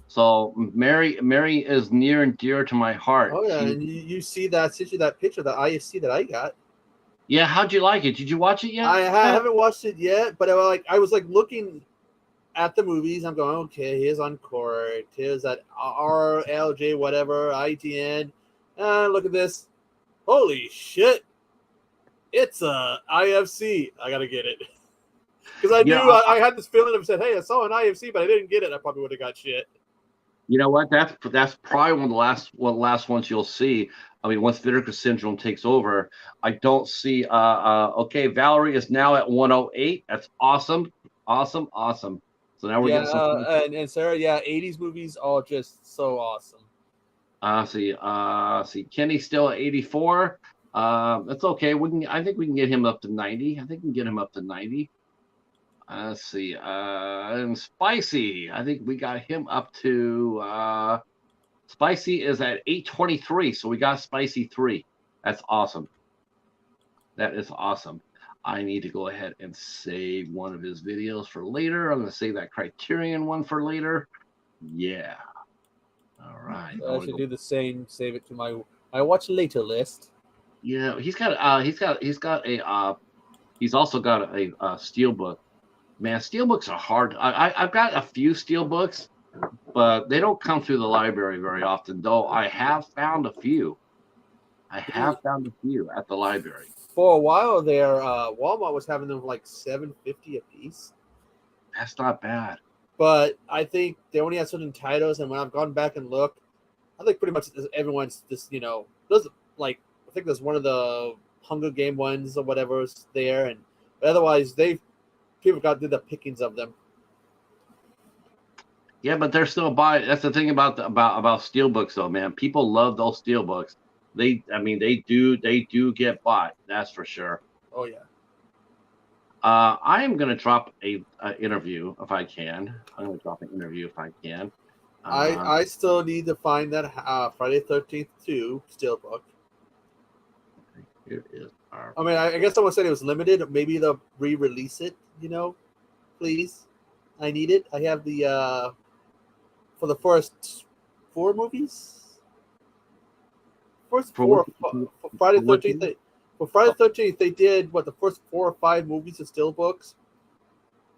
So Mary is near and dear to my heart. Oh yeah, and you see that picture of the IFC that I got. Yeah, how'd you like it? Did you watch it yet? I haven't watched it yet, but I was looking at the movies. I'm going, okay, here's Uncourt, here's that RLJ, whatever, ITN. Look at this. Holy shit. It's a IFC. I gotta get it. Because I knew I had this feeling of said, hey, I saw an IFC, but I didn't get it. I probably would have got shit. You know what? That's probably one of the last ones you'll see. I mean, once Vinegar Syndrome takes over, I don't see. Okay, Valerie is now at 108. That's awesome. So now we're getting some. And Sarah, 80s movies are just so awesome. See, Kenny's still at 84. That's okay. I think we can get him up to 90. Let's see. And Spicy, I think we got him up to. Spicy is at 823, so we got Spicy 3. That's awesome. That is awesome. I need to go ahead and save one of his videos for later. I'm going to save that Criterion one for later. Yeah. All right. I should do the same. Save it to my watch later list. Yeah, he's also got a steelbook. Man, steelbooks are hard. I've got a few steelbooks, but they don't come through the library very often. Though I have found a few. At the library. For a while there, Walmart was having them for like $7.50 a piece. That's not bad. But I think they only have certain titles, and when I've gone back and looked, I think pretty much everyone's just there's I think there's one of the Hunger Game ones or whatever is there, but otherwise people did the pickings of them. Yeah, but they're still buying. That's the thing about steelbooks, though, man. People love those steelbooks. They do get bought. That's for sure. Oh yeah. I am going to drop a interview if I can. I still need to find that Friday 13th 2 steelbook. Here is our. I mean, I guess someone said it was limited. Maybe they'll re-release it. Please. I need it. I have the for the first 4 movies. First 4 for Friday 13th. For Friday 13th, they did the first 4 or 5 movies of steelbooks,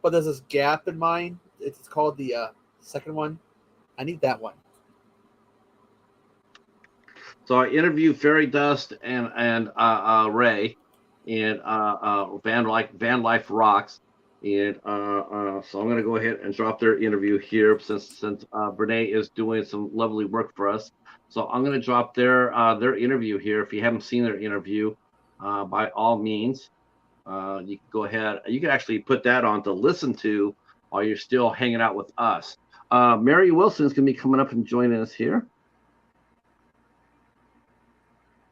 but there's this gap in mine. It's called the second one. I need that one. So I interviewed Fairy Dust and Ray, and Van Life Rocks, and so I'm gonna go ahead and drop their interview here since Brene is doing some lovely work for us. So I'm gonna drop their interview here. If you haven't seen their interview, by all means, you can go ahead. You can actually put that on to listen to while you're still hanging out with us. Mary Wilson is going to be coming up and joining us here.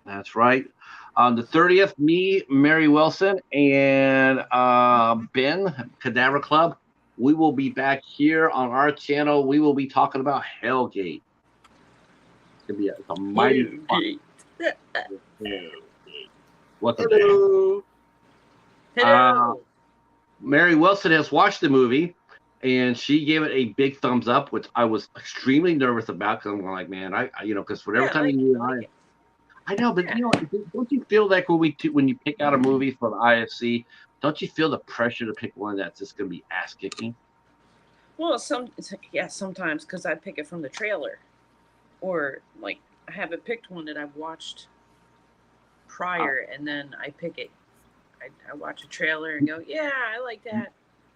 That's right. On the 30th, me, Mary Wilson, and Ben, Cadaver Club, we will be back here on our channel. We will be talking about Hellgate. It's going to be a mighty fun. What's up, Hello. Mary Wilson has watched the movie, and she gave it a big thumbs up, which I was extremely nervous about because I'm like, man, because whatever time I know, but don't you feel like when you pick out a movie for the IFC, don't you feel the pressure to pick one that's just going to be ass kicking? Well, sometimes because I pick it from the trailer, or like I haven't picked one that I've watched prior, and then I pick it. I watch a trailer and go, yeah, I like that.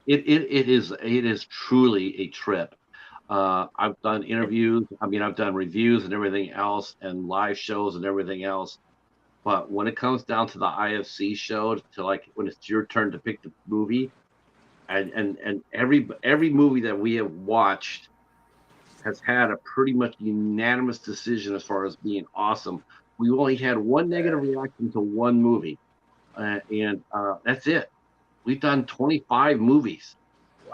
It is truly a trip. I've done interviews. I mean, I've done reviews and everything else, and live shows and everything else. But when it comes down to the IFC show, to like when it's your turn to pick the movie, and every movie that we have watched has had a pretty much unanimous decision as far as being awesome. We only had one negative reaction to one movie, and that's it. We've done 25 movies,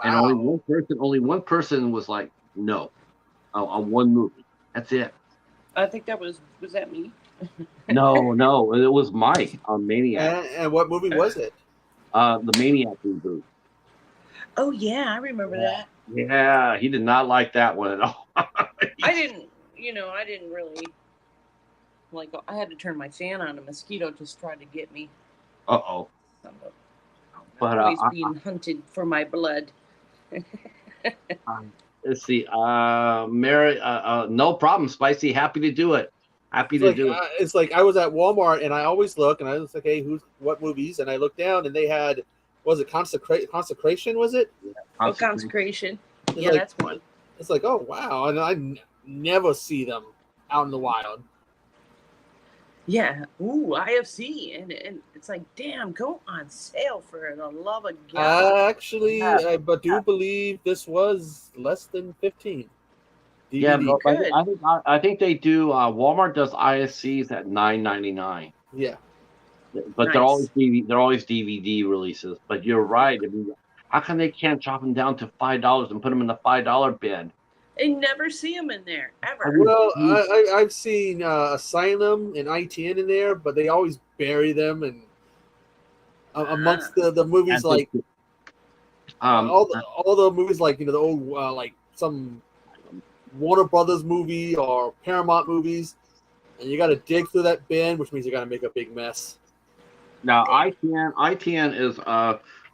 and only one person was like no on one movie. That's it. I think that was that me? No, it was Mike on Maniac. And what movie was it? The Maniac reboot. Oh yeah, I remember that. Yeah, he did not like that one at all. I didn't really like. I had to turn my fan on. A mosquito just tried to get me. Uh-oh. But always being hunted for my blood. Let's see. Mary, no problem, Spicy. Happy to do it. Happy to do it. It's like I was at Walmart and I always look and I was like, hey, what movies? And I looked down and they had, was it Consecration? Was it? Yeah, Consecration. Yeah, like, that's one. It's like, oh wow, and I never see them out in the wild. Yeah. Ooh, IFC, and it's like, damn, go on sale for the love of God. Actually, I do believe this was less than 15. DVD. Yeah, I think they do. Walmart does IFCs at $9.99. Yeah, but they're always DVD releases. But you're right. I mean, how come they can't chop them down to $5 and put them in the $5 bin? I never see them in there ever. Well, I've seen Asylum and ITN in there, but they always bury them and amongst the movies like all the movies like the old like some Warner Brothers movie or Paramount movies, and you got to dig through that bin, which means you got to make a big mess. Now ITN is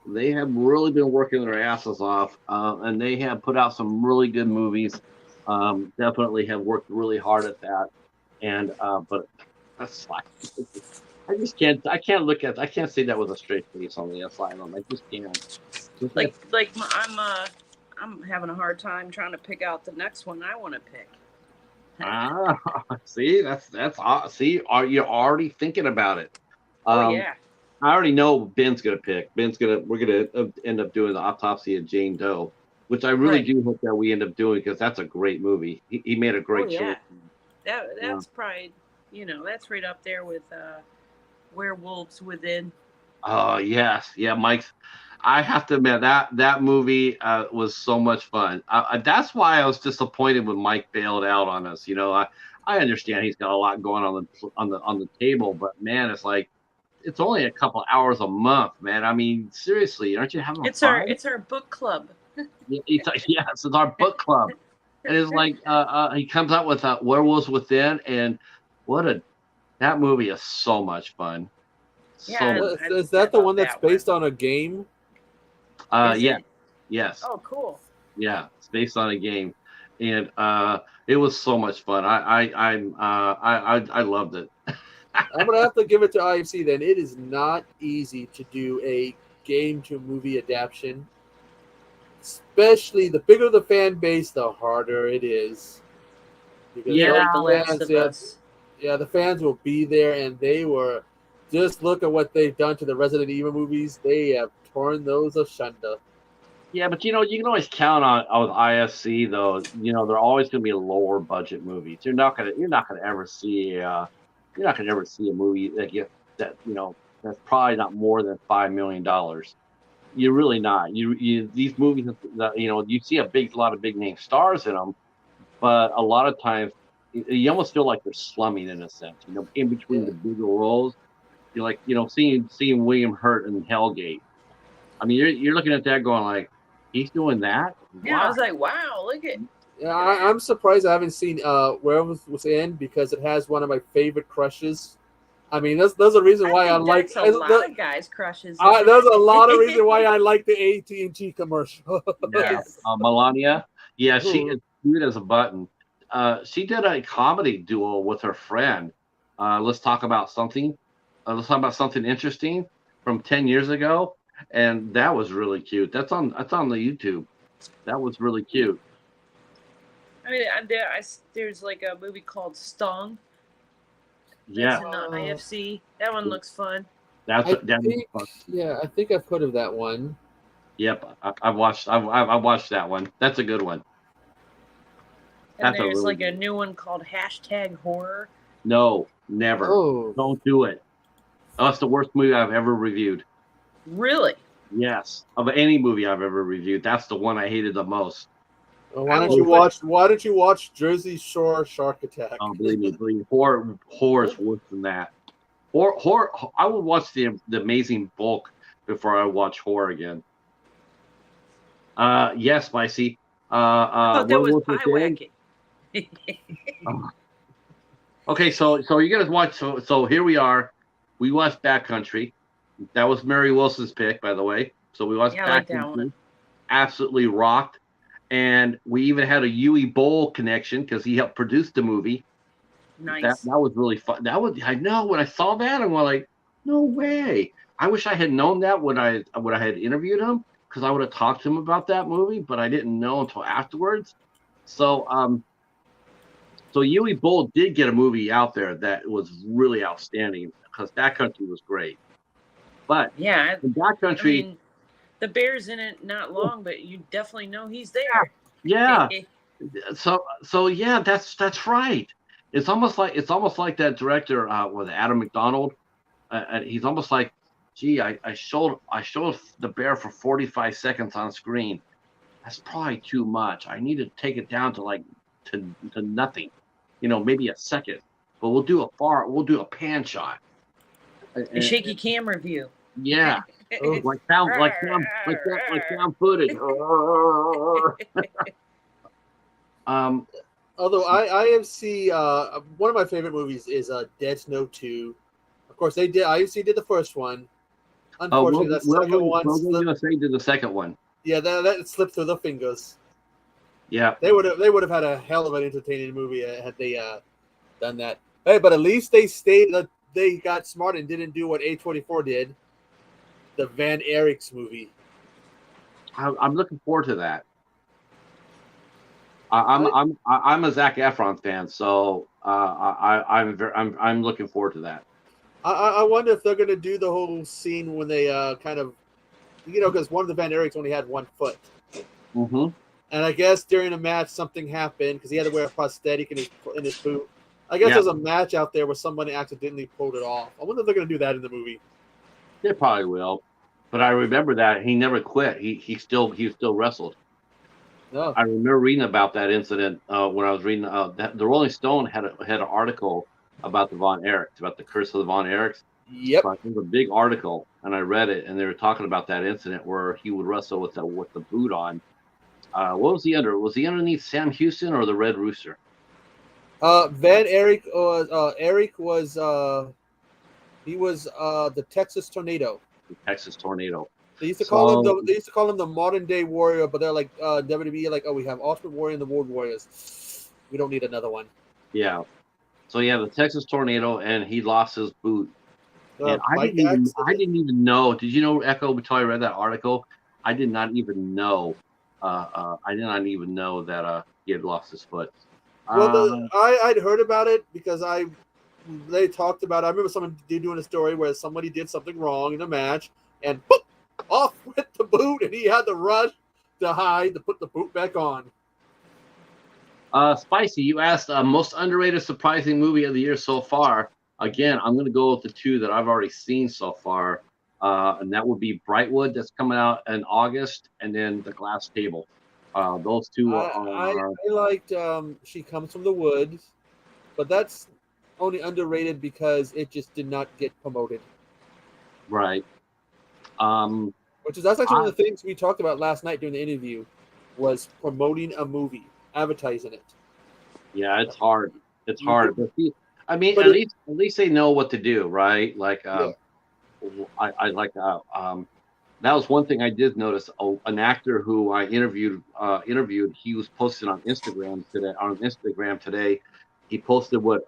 they have really been working their asses off, and they have put out some really good movies. Definitely have worked really hard at that, and but that's like I can't say that with a straight face on the Asylum. I just can't. I'm having a hard time trying to pick out the next one I want to pick. See, see, you're already thinking about it. Yeah. I already know Ben's gonna pick. We're gonna end up doing the autopsy of Jane Doe, which I really do hope that we end up doing because that's a great movie. He made a great choice. That's probably that's right up there with Werewolves Within. Oh yes, yeah, Mike's. I have to admit that movie was so much fun. That's why I was disappointed when Mike bailed out on us. I understand he's got a lot going on the table, but man, it's like. It's only a couple hours a month, man. I mean, seriously, aren't you having fun? It's our book club. It's our book club. And it's like he comes out with Werewolves Within, and that movie is so much fun. Is that the one that's based on a game? Yes. Oh, cool. Yeah, it's based on a game, and it was so much fun. I loved it. I'm gonna have to give it to IFC then. It is not easy to do a game to movie adaptation. Especially the bigger the fan base, the harder it is. Because The Last of Us. Yeah, the fans will be there, and they were just look at what they've done to the Resident Evil movies. They have torn those asunder. Yeah, but you can always count on with IFC though. They're always going to be lower budget movies. You're not gonna ever see a movie that's probably not more than $5 million. You're really not. These movies that you see a lot of big name stars in them, but a lot of times you almost feel like they're slumming in a sense. In between the bigger roles, you're like seeing William Hurt in Hellgate. I mean, you're looking at that going like, he's doing that. Yeah, wow. I was like, wow, look at. Yeah, I'm surprised I haven't seen Werewolves Within because it has one of my favorite crushes I mean, there's a reason why I like. that's a lot of guys' crushes. There's a lot of reason why I like the AT&T commercial. Yeah, Yes. Melania. Yeah, she Ooh. is cute as a button. She did a comedy duo with her friend. Let's talk about something. Let's talk about something interesting from 10 years ago, and that was really cute. That's on the YouTube. That was really cute. I mean, there's like a movie called Stung. Yeah, That's in the IFC. That one looks fun. that's I that. think, yeah, I think I've heard of that one. Yep, I've watched. I've watched that one. That's a good one. And That's a there's really like a good new one called #Horror. No, never. Oh, Don't do it. That's the worst movie I've ever reviewed. Really? Yes, of any movie I've ever reviewed, that's the one I hated the most. well, why don't you watch Jersey Shore Shark Attack? Oh, believe me, horror is worse than that. Horror. I would watch the Amazing Bulk before I watch horror again. Yes, Spicy. Oh, that was Werewolf Within. pie-whacking. Okay, so you guys watch. So here we are. We watched Backcountry. That was Mary Wilson's pick, by the way. So we watched Yeah, I like that Backcountry. one. Absolutely rocked. And we even had a Yui Bowl connection because he helped produce the movie. Nice. That was really fun. I know when I saw that, I'm like, no way. I wish I had known that when I had interviewed him, because I would have talked to him about that movie, but I didn't know until afterwards. So Yui Bowl did get a movie out there that was really outstanding because Backcountry was great. But Yeah. in Backcountry, I mean, the bear's in it not long, but you definitely know he's there. yeah. So yeah, that's right. It's almost like that director with Adam McDonald. And he's almost like, gee, I showed the bear for 45 seconds on screen. That's probably too much. I need to take it down to nothing. Maybe a second. But we'll do a pan shot. A shaky camera view. Yeah. like found footage. Although IFC, one of my favorite movies is Dead Snow 2. Of course, IFC did the first one. Unfortunately, the second one USA did the second one. Yeah, that slipped through the fingers. Yeah, they would have had a hell of an entertaining movie had they done that. Hey, but at least they got smart and didn't do what A24 did, the Van Eriks movie. I'm looking forward to that. I'm a Zac Efron fan, so I'm looking forward to that. I wonder if they're going to do the whole scene when they kind of, because one of the Van Eriks only had one foot. Mm-hmm. And I guess during a match something happened because he had to wear a prosthetic in his boot. I guess there's a match out there where somebody accidentally pulled it off. I wonder if they're going to do that in the movie. They probably will, but I remember that he never quit. He still wrestled. No. I remember reading about that incident when I was reading. The Rolling Stone had an article about the Von Erichs, about the curse of the Von Erichs. Yep. So it was a big article, and I read it, and they were talking about that incident where he would wrestle with the boot on. What was he under? Was he underneath Sam Houston or the Red Rooster? Van Erich Eric was he was the Texas Tornado. The Texas Tornado. They used to call him the modern day Warrior, but they're like WWE, like, oh, we have Ultimate Warrior and the World Warriors. We don't need another one. Yeah. So yeah, the Texas Tornado, and he lost his boot. And I didn't even know. Did you know, Echo? Until I read that article, I did not even know. I did not even know that he had lost his foot. Well, I'd heard about it because they talked about it. I remember someone doing a story where somebody did something wrong in a match, and boop, off went the boot, and he had to rush to hide to put the boot back on. Spicy, you asked most underrated surprising movie of the year so far. Again, I'm going to go with the two that I've already seen so far, and that would be Brightwood, that's coming out in August, and then The Glass Table. Those two are. I liked She Comes from the Woods, but that's only underrated because it just did not get promoted. Right. That's actually one of the things we talked about last night during the interview was promoting a movie, advertising it. Yeah, it's hard. It's hard. But see, I mean, But at least they know what to do, right? Like, yeah. I like that was one thing I did notice. An actor who I interviewed, he was posted on Instagram today. On Instagram today, he posted what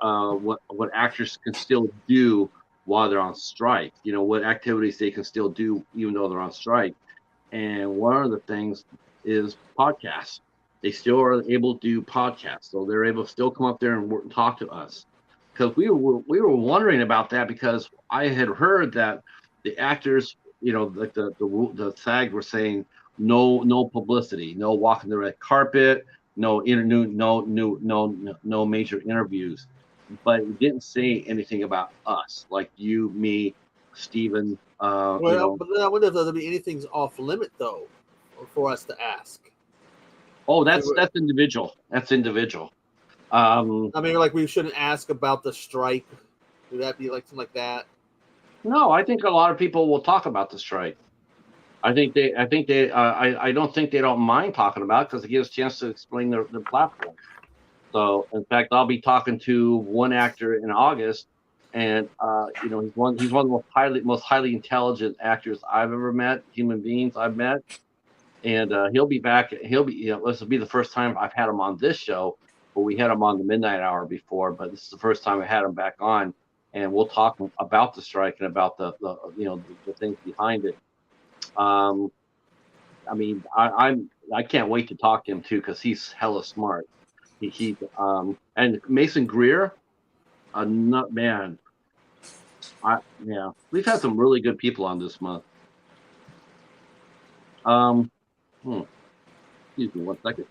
actors can still do while they're on strike. You know, what activities they can still do even though they're on strike. And one of the things is podcasts. They still are able to do podcasts, so they're able to still come up there and talk to us. Because we were wondering about that because I had heard that the actors, you know, like the SAG were saying no publicity, no walking the red carpet, no major interviews, but it didn't say anything about us, like you, me, Steven, you Well, know. but then I wonder if there'll be anything's off limit though, for us to ask. Oh, If we were, that's individual. That's individual. I mean, like we shouldn't ask about the strike. Would that be like something like that? No, I think a lot of people will talk about the strike. I think they, I don't think they don't mind talking about it because it gives a chance to explain their platform. So, in fact, I'll be talking to one actor in August, and you know, he's one of the most highly intelligent actors I've ever met, human beings I've met, and he'll be back. He'll be, you know, this will be the first time I've had him on this show, but we had him on the Midnight Hour before, but this is the first time I had him back on, and we'll talk about the strike and about the you know the things behind it. Um, I mean, I can't wait to talk to him too because he's hella smart. He and Mason Greer, a nut man. Yeah, we've had some really good people on this month. Um, excuse me one second.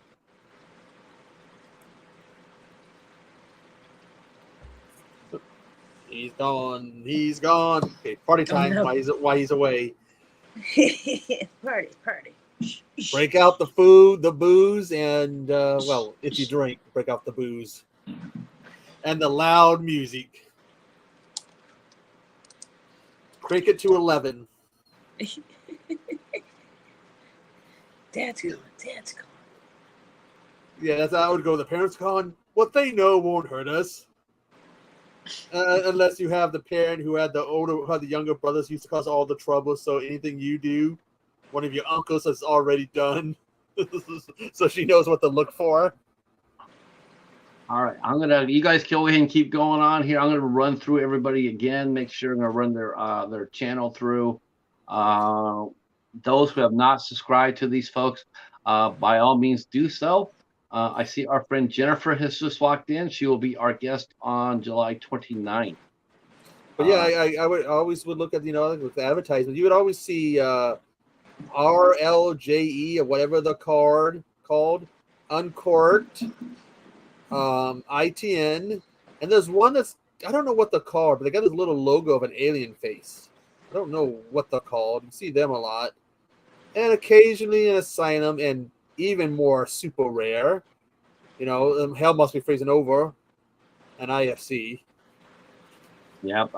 He's gone. He's gone. Okay, party time. no. Why he's away? Party. Break out the food, the booze, and well, if you drink, break out the booze and the loud music. Crank it to 11. Dad's gone. Yeah, that's how I would go. The parents gone. What they know won't hurt us. Unless you have the parent who had the younger brothers who used to cause all the trouble. So anything you do, one of your uncles has already done. So she knows what to look for. All right, you guys go ahead and keep going on here. I'm gonna run through everybody again. Make sure I'm gonna run their channel through. Those who have not subscribed to these folks, by all means do so. I see our friend Jennifer has just walked in. She will be our guest on July 29th. But yeah, I always would look at, you know, with the advertisement, you would always see RLJE or whatever the card called, Uncorked, ITN, and there's one that's, I don't know what they're called, but they got this little logo of an alien face. I don't know what they're called. You see them a lot. And occasionally an Asylum, and even more super rare. You know, Hell Must Be Freezing Over, an IFC. Yep.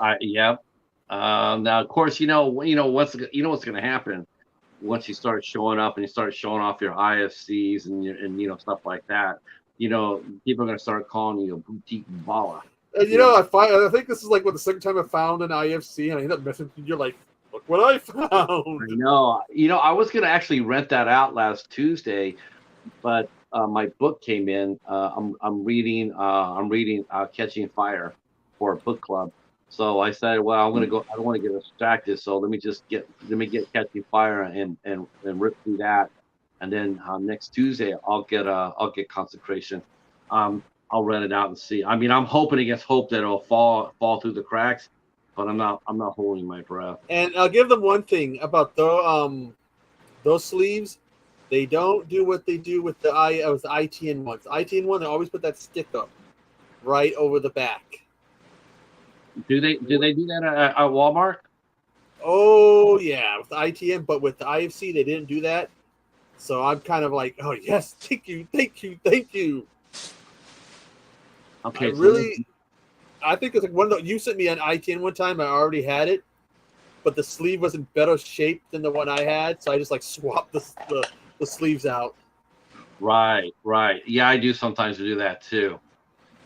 Now, of course, you know what's going to happen once you start showing up and you start showing off your IFCs and you know stuff like that. You know, people are going to start calling you a boutique baller. And you know, I think this is like the second time I found an IFC, and I end up messaging you. You're like, look what I found. I know. You know, I was going to actually rent that out last Tuesday, but my book came in. I'm reading Catching Fire for a book club. So I said, well, I'm going to go. I don't want to get distracted, so let me get Catching Fire and rip through that, and then next Tuesday I'll get Consecration. I'll rent it out and see. I mean, I'm hoping against hope that it'll fall through the cracks, but I'm not holding my breath. And I'll give them one thing about those sleeves. They don't do what they do with the ITN ones. The ITN one, they always put that stick up right over the back. Do they do that at Walmart? Oh yeah, with the ITN, but with the IFC they didn't do that. So I'm kind of like, oh yes, thank you. Okay, I think it's like one of the, you sent me an ITN one time. I already had it, but the sleeve was in better shape than the one I had, so I just like swapped the sleeves out. Right. Yeah, I do sometimes do that too.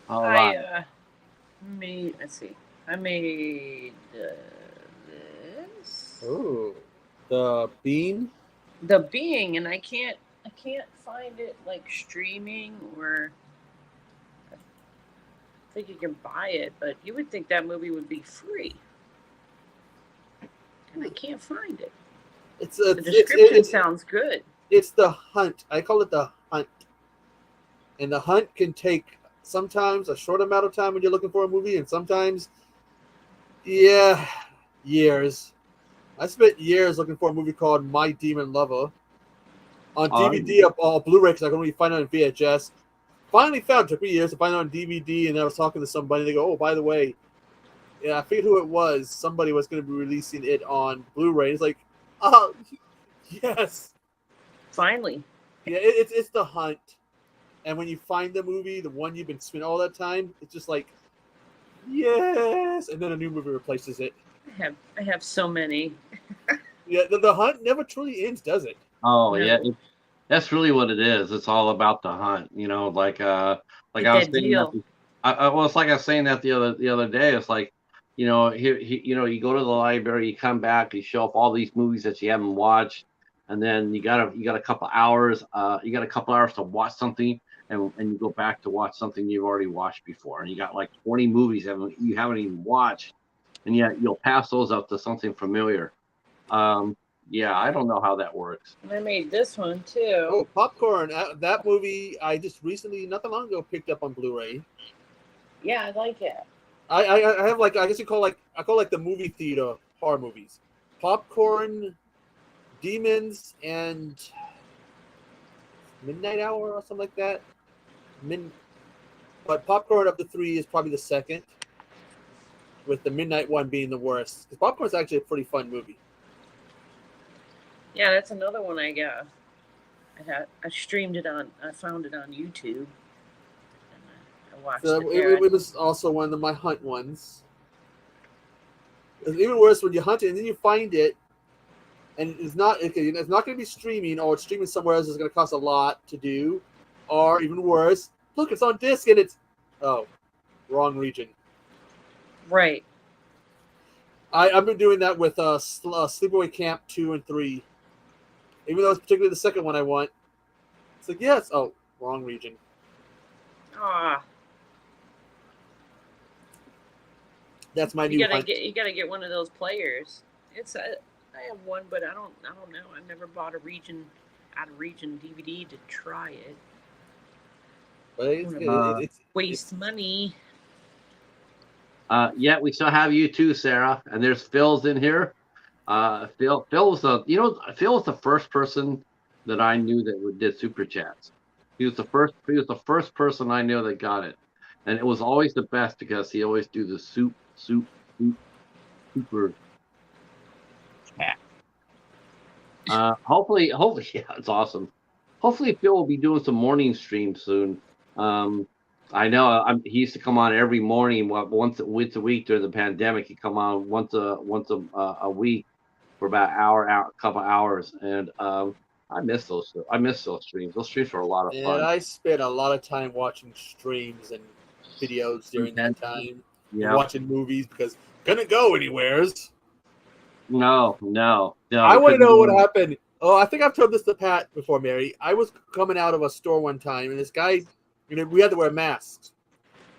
All right. Let's see. I made this. Oh, the Bean. The Being, and I can't find it like streaming, or I think you can buy it, but you would think that movie would be free, and I can't find it. The description sounds good. It's The Hunt. I call it The Hunt, and The Hunt can take sometimes a short amount of time when you're looking for a movie, and sometimes, yeah, years. I spent years looking for a movie called My Demon Lover on DVD or Blu-ray because I couldn't really find it on VHS. Finally found it. Took me years to find it on DVD, and I was talking to somebody. They go, "Oh, by the way, yeah, I figured who it was. Somebody was going to be releasing it on Blu-ray." It's like, oh, yes, finally. Yeah, it's The Hunt, and when you find the movie, the one you've been spending all that time, it's just like, yes, and then a new movie replaces it. I have so many. Yeah, the hunt never truly ends, does it? Oh yeah, that's really what it is. It's all about the hunt, you know. Like I was saying, well, it's like I was saying that the other day. It's like, you know, you know, you go to the library, you come back, you show up all these movies that you haven't watched, and then you got a couple hours. You got a couple hours to watch something, and you go back to watch something you've already watched before, and you got like 20 movies you haven't even watched. And yet you'll pass those up to something familiar. Yeah, I don't know how that works. And I made this one too. Oh, Popcorn! That movie I just recently, not that long ago, picked up on Blu-ray. Yeah, I like it. I have like, I guess you call the movie theater horror movies. Popcorn, Demons, and Midnight Hour or something like that. But Popcorn of the three is probably the second, with the Midnight one being the worst. Because Popcorn's actually a pretty fun movie. Yeah, that's another one I got. I streamed it on. I found it on YouTube. And I watched it. It was also one of my hunt ones. It's even worse when you hunt it and then you find it, and it's not going to be streaming, or it's streaming somewhere else. It's going to cost a lot to do, or even worse, look, it's on disc and it's wrong region. Right. I've been doing that with Sleepaway Camp 2 and 3. Even though it's particularly the second one I want. It's like, yes. Oh, wrong region. Ah. That's my new hunt. You gotta get one of those players. I have one, but I don't know. I've never bought out of region DVD to try it. But it's waste money. Yeah, we still have you too, Sarah. And there's Phil's in here. Phil was the first person that I knew that did super chats. He was the first person I knew that got it, and it was always the best because he always do the super chat. Hopefully, yeah, it's awesome. Hopefully, Phil will be doing some morning streams soon. I know he used to come on every morning, once a week during the pandemic. He'd come on once a week for about a couple hours, and I miss those streams. Those streams were a lot of fun. And I spent a lot of time watching streams and videos during that time. Yeah, watching movies because couldn't go anywheres. No. I want to know what happened. Oh, I think I've told this to Pat before, Mary. I was coming out of a store one time, and this guy. We had to wear masks.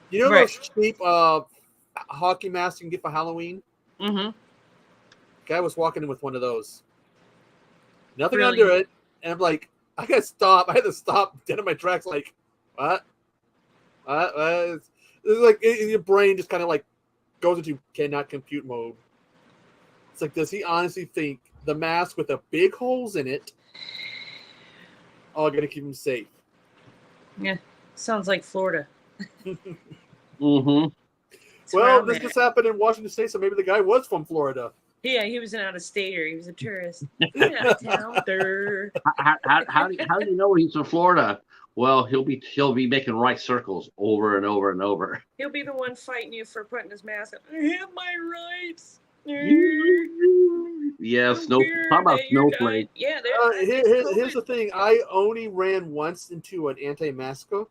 You know those cheap hockey masks you can get for Halloween? Mm-hmm. Guy was walking in with one of those. Nothing under it. And I'm like, I got to stop. I had to stop dead in my tracks like, what? It's like your brain just kind of like goes into cannot compute mode. It's like, does he honestly think the mask with the big holes in it are going to keep him safe? Yeah. Sounds like Florida. Mm-hmm. Well, this just happened in Washington State, so maybe the guy was from Florida. Yeah, he was an out-of-stater. He was a tourist. How do you know he's from Florida? Well, he'll be making right circles over and over and over. He'll be the one fighting you for putting his mask up. I have my rights. Yeah, talk about snowflake. Yeah, here's the thing. I only ran once into an anti-masker,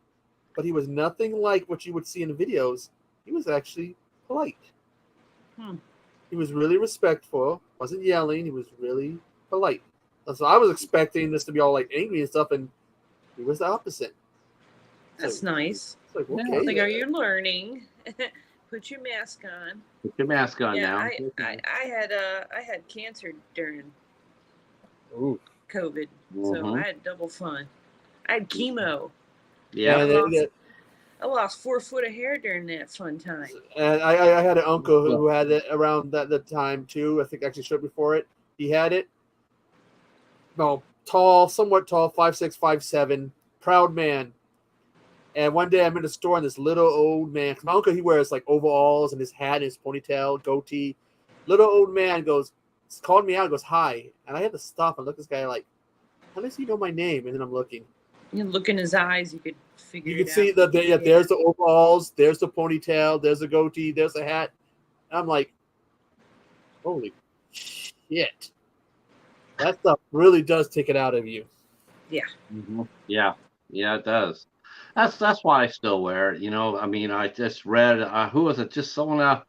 but he was nothing like what you would see in the videos. he was actually polite. Hmm. He was really respectful. Wasn't yelling. He was really polite. So I was expecting this to be all like angry and stuff, and he was the opposite. That's nice. It's like, Yeah. okay. Like, are you learning? Put your mask on. Put your mask on Yeah, now. I had cancer during Ooh. COVID, so Mhm. I had double fun. I had chemo. Yeah. And, I lost 4 foot of hair during that fun time. and I had an uncle who had it around that time too. I think actually showed before it. He had it. No, tall, somewhat tall, 5'6", 5'7", proud man. And one day I'm in the store and this little old man, 'cause my uncle, he wears like overalls and his hat and his ponytail, goatee. Little old man called me out and goes, hi. And I had to stop and look at this guy like, how does he know my name? And then I'm looking. You look in his eyes, you could figure You it can out. see there's the overalls, there's the ponytail, there's the goatee, there's the hat. And I'm like, holy shit. That stuff really does take it out of you. Mhm. Yeah, it does. That's why I still wear it. I mean, I just read who was it? Just someone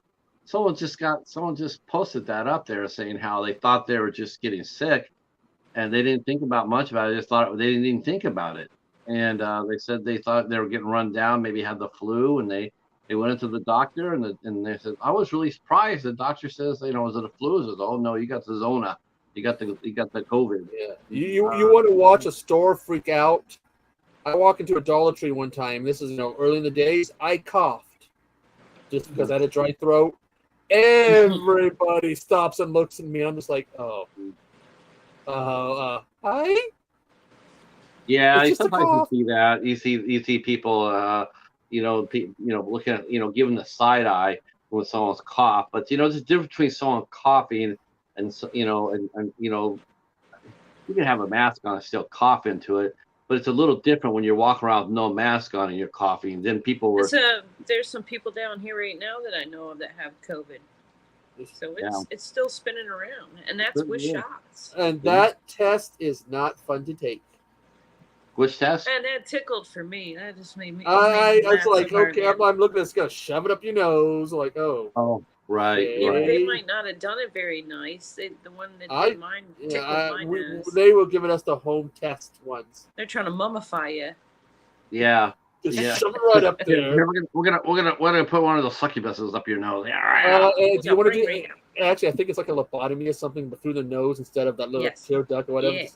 just posted that up there saying how they thought they were just getting sick, and they didn't think about much about it. They just thought they didn't even think about it, and they said they thought they were getting run down, maybe had the flu, and they went into the doctor, and they said, I was really surprised. The doctor says, is it a flu? He says, oh no, you got the Zona. You got the COVID. Yeah. You want to watch a store freak out? I walk into a Dollar Tree one time. This is early in the days. I coughed just because I had a dry throat. Everybody stops and looks at me. I'm just like, oh, hi. Yeah, It's just a sometimes cough. you see that. You see people, looking at, giving the side eye when someone's cough. But there's a difference between someone coughing and you can have a mask on and still cough into it. But it's a little different when you're walking around with no mask on and you're coughing. Then people were. There's some people down here right now that I know of that have COVID. So it's still spinning around, and that's with shots. And that test is not fun to take. Which test? And that tickled for me. That just made me. I was like, okay, I'm looking at this guy, shove it up your nose, like, oh. Oh, right. Yeah, right. they might not have done it very nice. The one that did mine tickled my nose. They were giving us the home test ones. They're trying to mummify you. Yeah. Just shove it right up there. We're gonna put one of those succubuses up your nose. Do you want to do? Actually, I think it's like a lobotomy or something, but through the nose instead of that little tear duct or whatever. Yeah.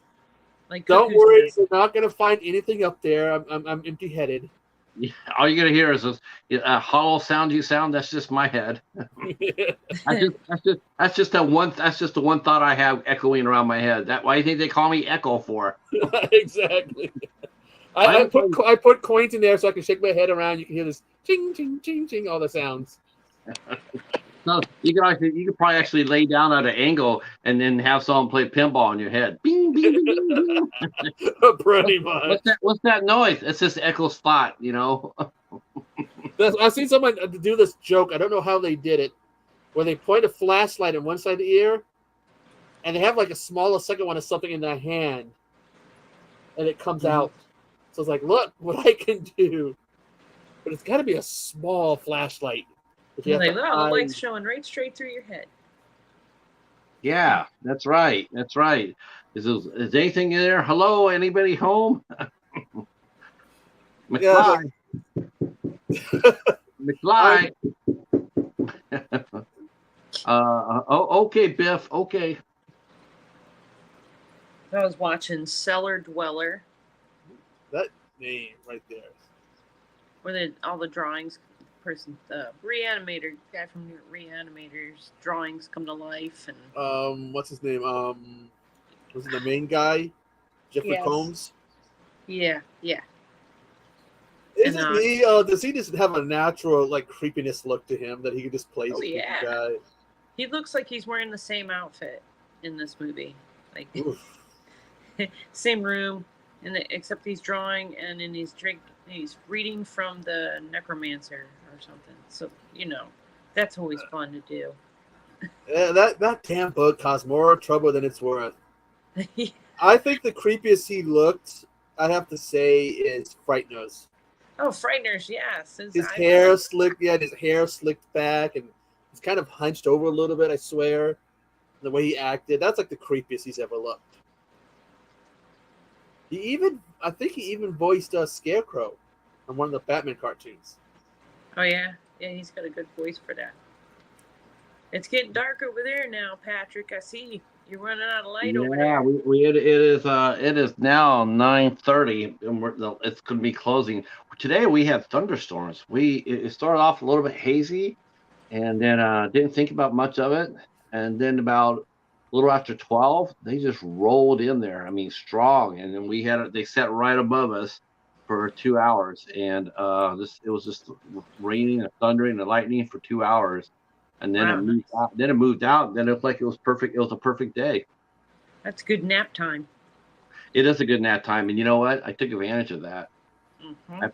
Like, don't worry, you're not gonna find anything up there. I'm empty-headed. Yeah, all you're gonna hear is a hollow sound. That's just my head. That's just the one thought I have echoing around my head. Why do you think they call me Echo for? Exactly. I put coins in there so I can shake my head around. You can hear this ching ching ching ching, all the sounds. No, you could probably actually lay down at an angle and then have someone play pinball in your head. Bing, bing, bing, bing, bing. Pretty much. What's that noise? It's this echo spot, I've seen someone do this joke. I don't know how they did it, where they point a flashlight on one side of the ear, and they have like a smaller second one of something in their hand, and it comes out. So it's like, look what I can do. But it's got to be a small flashlight. The light's showing right straight through your head. Yeah, that's right. Is anything in there? Hello, anybody home? McFly. McFly. Okay, Biff. Okay. I was watching Cellar Dweller. That name right there. Where all the drawings, the Reanimator guy from Reanimators drawings come to life, and what's his name? Was it the main guy, Jeffrey Combs? Yeah. Isn't he? Does he just have a natural creepiness look to him that he could just play? Oh yeah. Guy? He looks like he's wearing the same outfit in this movie, same room. Except he's drawing, and then he's reading from the Necromancer or something. So that's always fun to do. That damn book caused more trouble than it's worth. I think the creepiest he looked, I have to say, is Fright Nose. Oh, Frighteners, yeah. Since His I hair slicked, yeah, his hair slicked back, and he's kind of hunched over a little bit. I swear, the way he acted, that's like the creepiest he's ever looked. I think he even voiced Scarecrow on one of the Batman cartoons. Oh yeah, yeah, he's got a good voice for that. It's getting dark over there now, Patrick. I see you're running out of light over Yeah, there. it is now 9:30, and it's going to be closing. Today we had thunderstorms. It started off a little bit hazy, and then didn't think about much of it, and then about a little after 12, they just rolled in there. I mean, strong, and then they sat right above us for 2 hours, and it was just raining and thundering and lightning for 2 hours, and then it Wow, moved nice. out. Then it moved out. Then it looked like it was perfect. It was a perfect day. That's good nap time. It is a good nap time, and you know what? I took advantage of that. Mm-hmm. I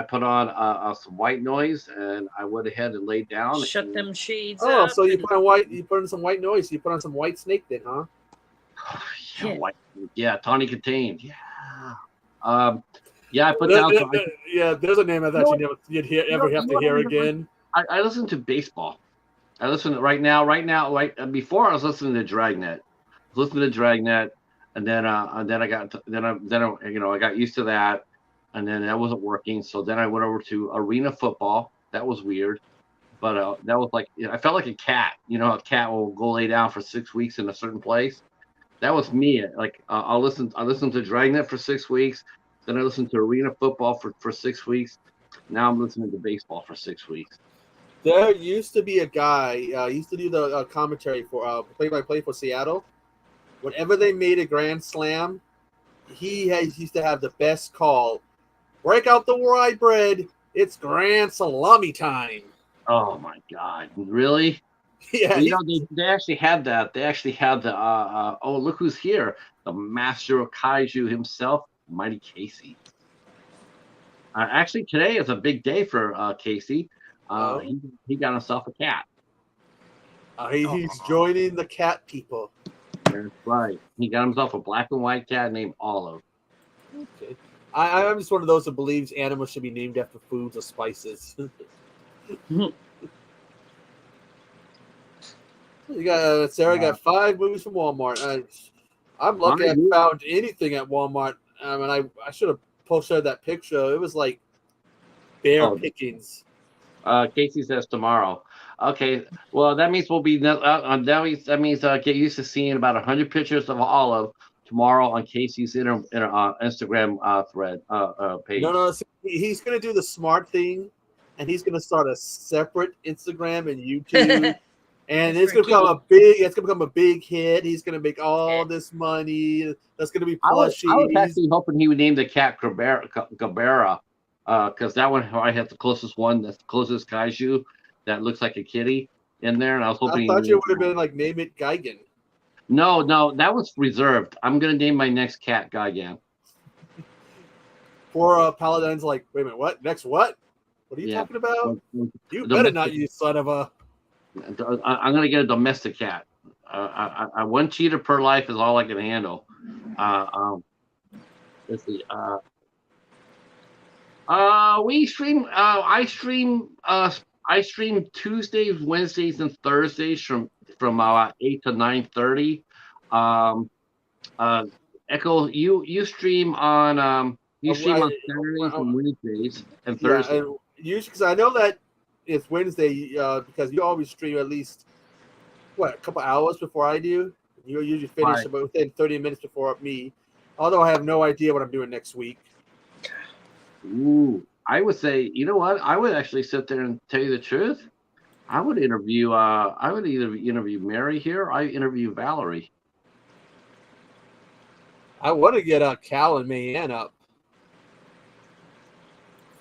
put on some white noise, and I went ahead and laid down. Shut And them shades Oh, up. so you And, put on white? You put on some white noise. You put on some White Snake, then, huh? yeah, yeah. white, yeah, Tawny Contained, yeah. Yeah, I put There- down. there- Some, there- yeah, there's a name I you know thought what? you'd You ever know, have you to know hear what? again. I listen to baseball. I listen right now. Before I was listening to Dragnet. I was listening to Dragnet, and then I got I got used to that, and then that wasn't working. So then I went over to Arena Football. That was weird, but that was like I felt like a cat. You know, a cat will go lay down for 6 weeks in a certain place. That was me. Like I listened to Dragnet for 6 weeks. Then I listened to Arena Football for 6 weeks. Now I'm listening to baseball for 6 weeks. There used to be a guy used to do the commentary for play-by-play for Seattle. Whenever they made a grand slam, used to have the best call. Break out the rye bread. It's grand salami time. Oh my God! Really? Yeah, You know, they actually had that. They actually had the oh, look who's here. The master of kaiju himself, Mighty Casey. Actually, today is a big day for Casey. oh, He got himself a cat. he's joining the cat people. That's right. He got himself a black and white cat named Olive. Okay. I'm just one of those that believes animals should be named after foods or spices. You got Sarah got 5 movies from Walmart. I'm lucky I found anything at Walmart. And I should have posted that picture. It was like bare pickings. Casey says tomorrow. Okay, well that means we'll be that means get used to seeing about 100 pictures of Olive tomorrow on Casey's Instagram thread page. No, he's gonna do the smart thing, and he's gonna start a separate Instagram and YouTube. And it's gonna become a big hit. He's gonna make all this money. That's gonna be plushies. I was actually hoping he would name the cat Gabera, because that one I have the closest one. That's the closest kaiju that looks like a kitty in there. And I was hoping. I thought you would have been like name it Gigan. No, that was reserved. I'm gonna name my next cat Gigan. Poor Paladin's like, wait a minute, what? Next what? What are you talking about? You better not, you son of a. I'm gonna get a domestic cat. One cheetah per life is all I can handle. Let's see. I stream Tuesdays, Wednesdays, and Thursdays from 8 to 9:30. Echo, you stream on Saturdays and Wednesdays and Thursdays. Yeah, usually because I know that it's Wednesday because you always stream at least a couple hours before I do. You usually finish about within 30 minutes before me. Although I have no idea what I'm doing next week. Ooh, I would say, you know what? I would actually sit there and tell you the truth. I would interview. I would either interview Mary here. Or I interview Valerie. I want to get Cal and Mayanne up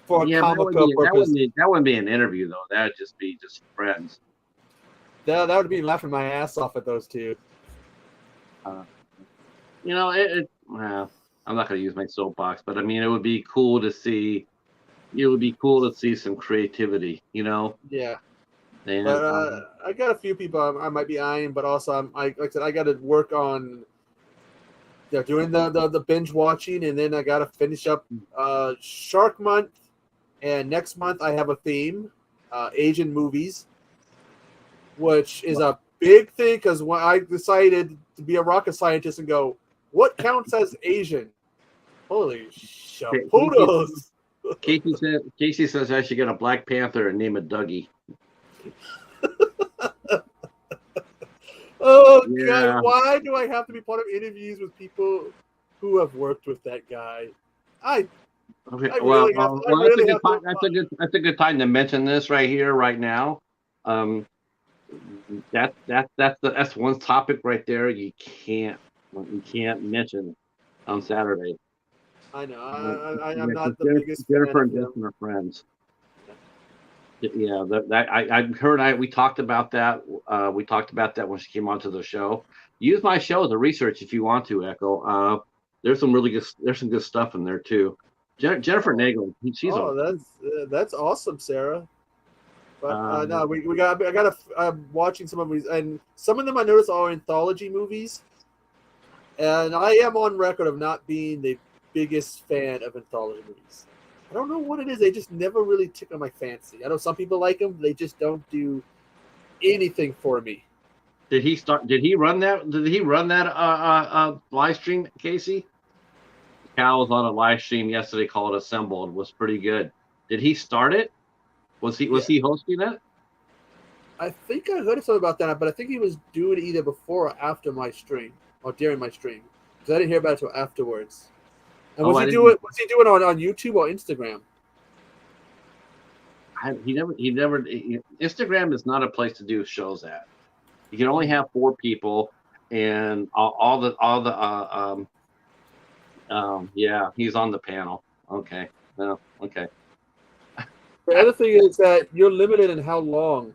for a comic book purpose. That wouldn't be an interview though. That'd just be friends. That would be laughing my ass off at those two. You know, I'm not going to use my soapbox, but I mean, it would be cool to see. It would be cool to see some creativity. You know. Yeah. And, but I got a few people I might be eyeing, but also like I said, I got to work on Yeah, doing the binge watching, and then I gotta finish up Shark Month, and next month I have a theme, Asian movies, which is a big thing because when I decided to be a rocket scientist and go, what counts as Asian? Holy shapoodles! Casey says I should get a Black Panther and name it Dougie. Oh Yeah. God! Why do I have to be part of interviews with people who have worked with that guy? Okay. I really have to that's a good time to mention this right here, right now. That's one topic right there you can't mention on Saturday. I know. I'm not the biggest Jennifer fan and of Justin are friends. Yeah, we talked about that. We talked about that when she came onto the show. Use my show as a research if you want to, Echo. There's some good stuff in there too. Jennifer Nagel, she's that's awesome, Sarah. But no, I'm watching some of these, and some of them I noticed are anthology movies, and I am on record of not being the biggest fan of anthology movies. I don't know what it is. They just never really tickle my fancy. I know some people like them. They just don't do anything for me. Did he run that live stream, Casey? Cal was on a live stream yesterday called Assembled. It was pretty good. Did he start it? Was he hosting it? I think I heard something about that, but I think he was doing it either before or after my stream, or during my stream, because I didn't hear about it until afterwards. And was he doing on YouTube or Instagram? He never. Instagram is not a place to do shows at. You can only have 4 people, and yeah, he's on the panel. Okay, no, okay. The other thing is that you're limited in how long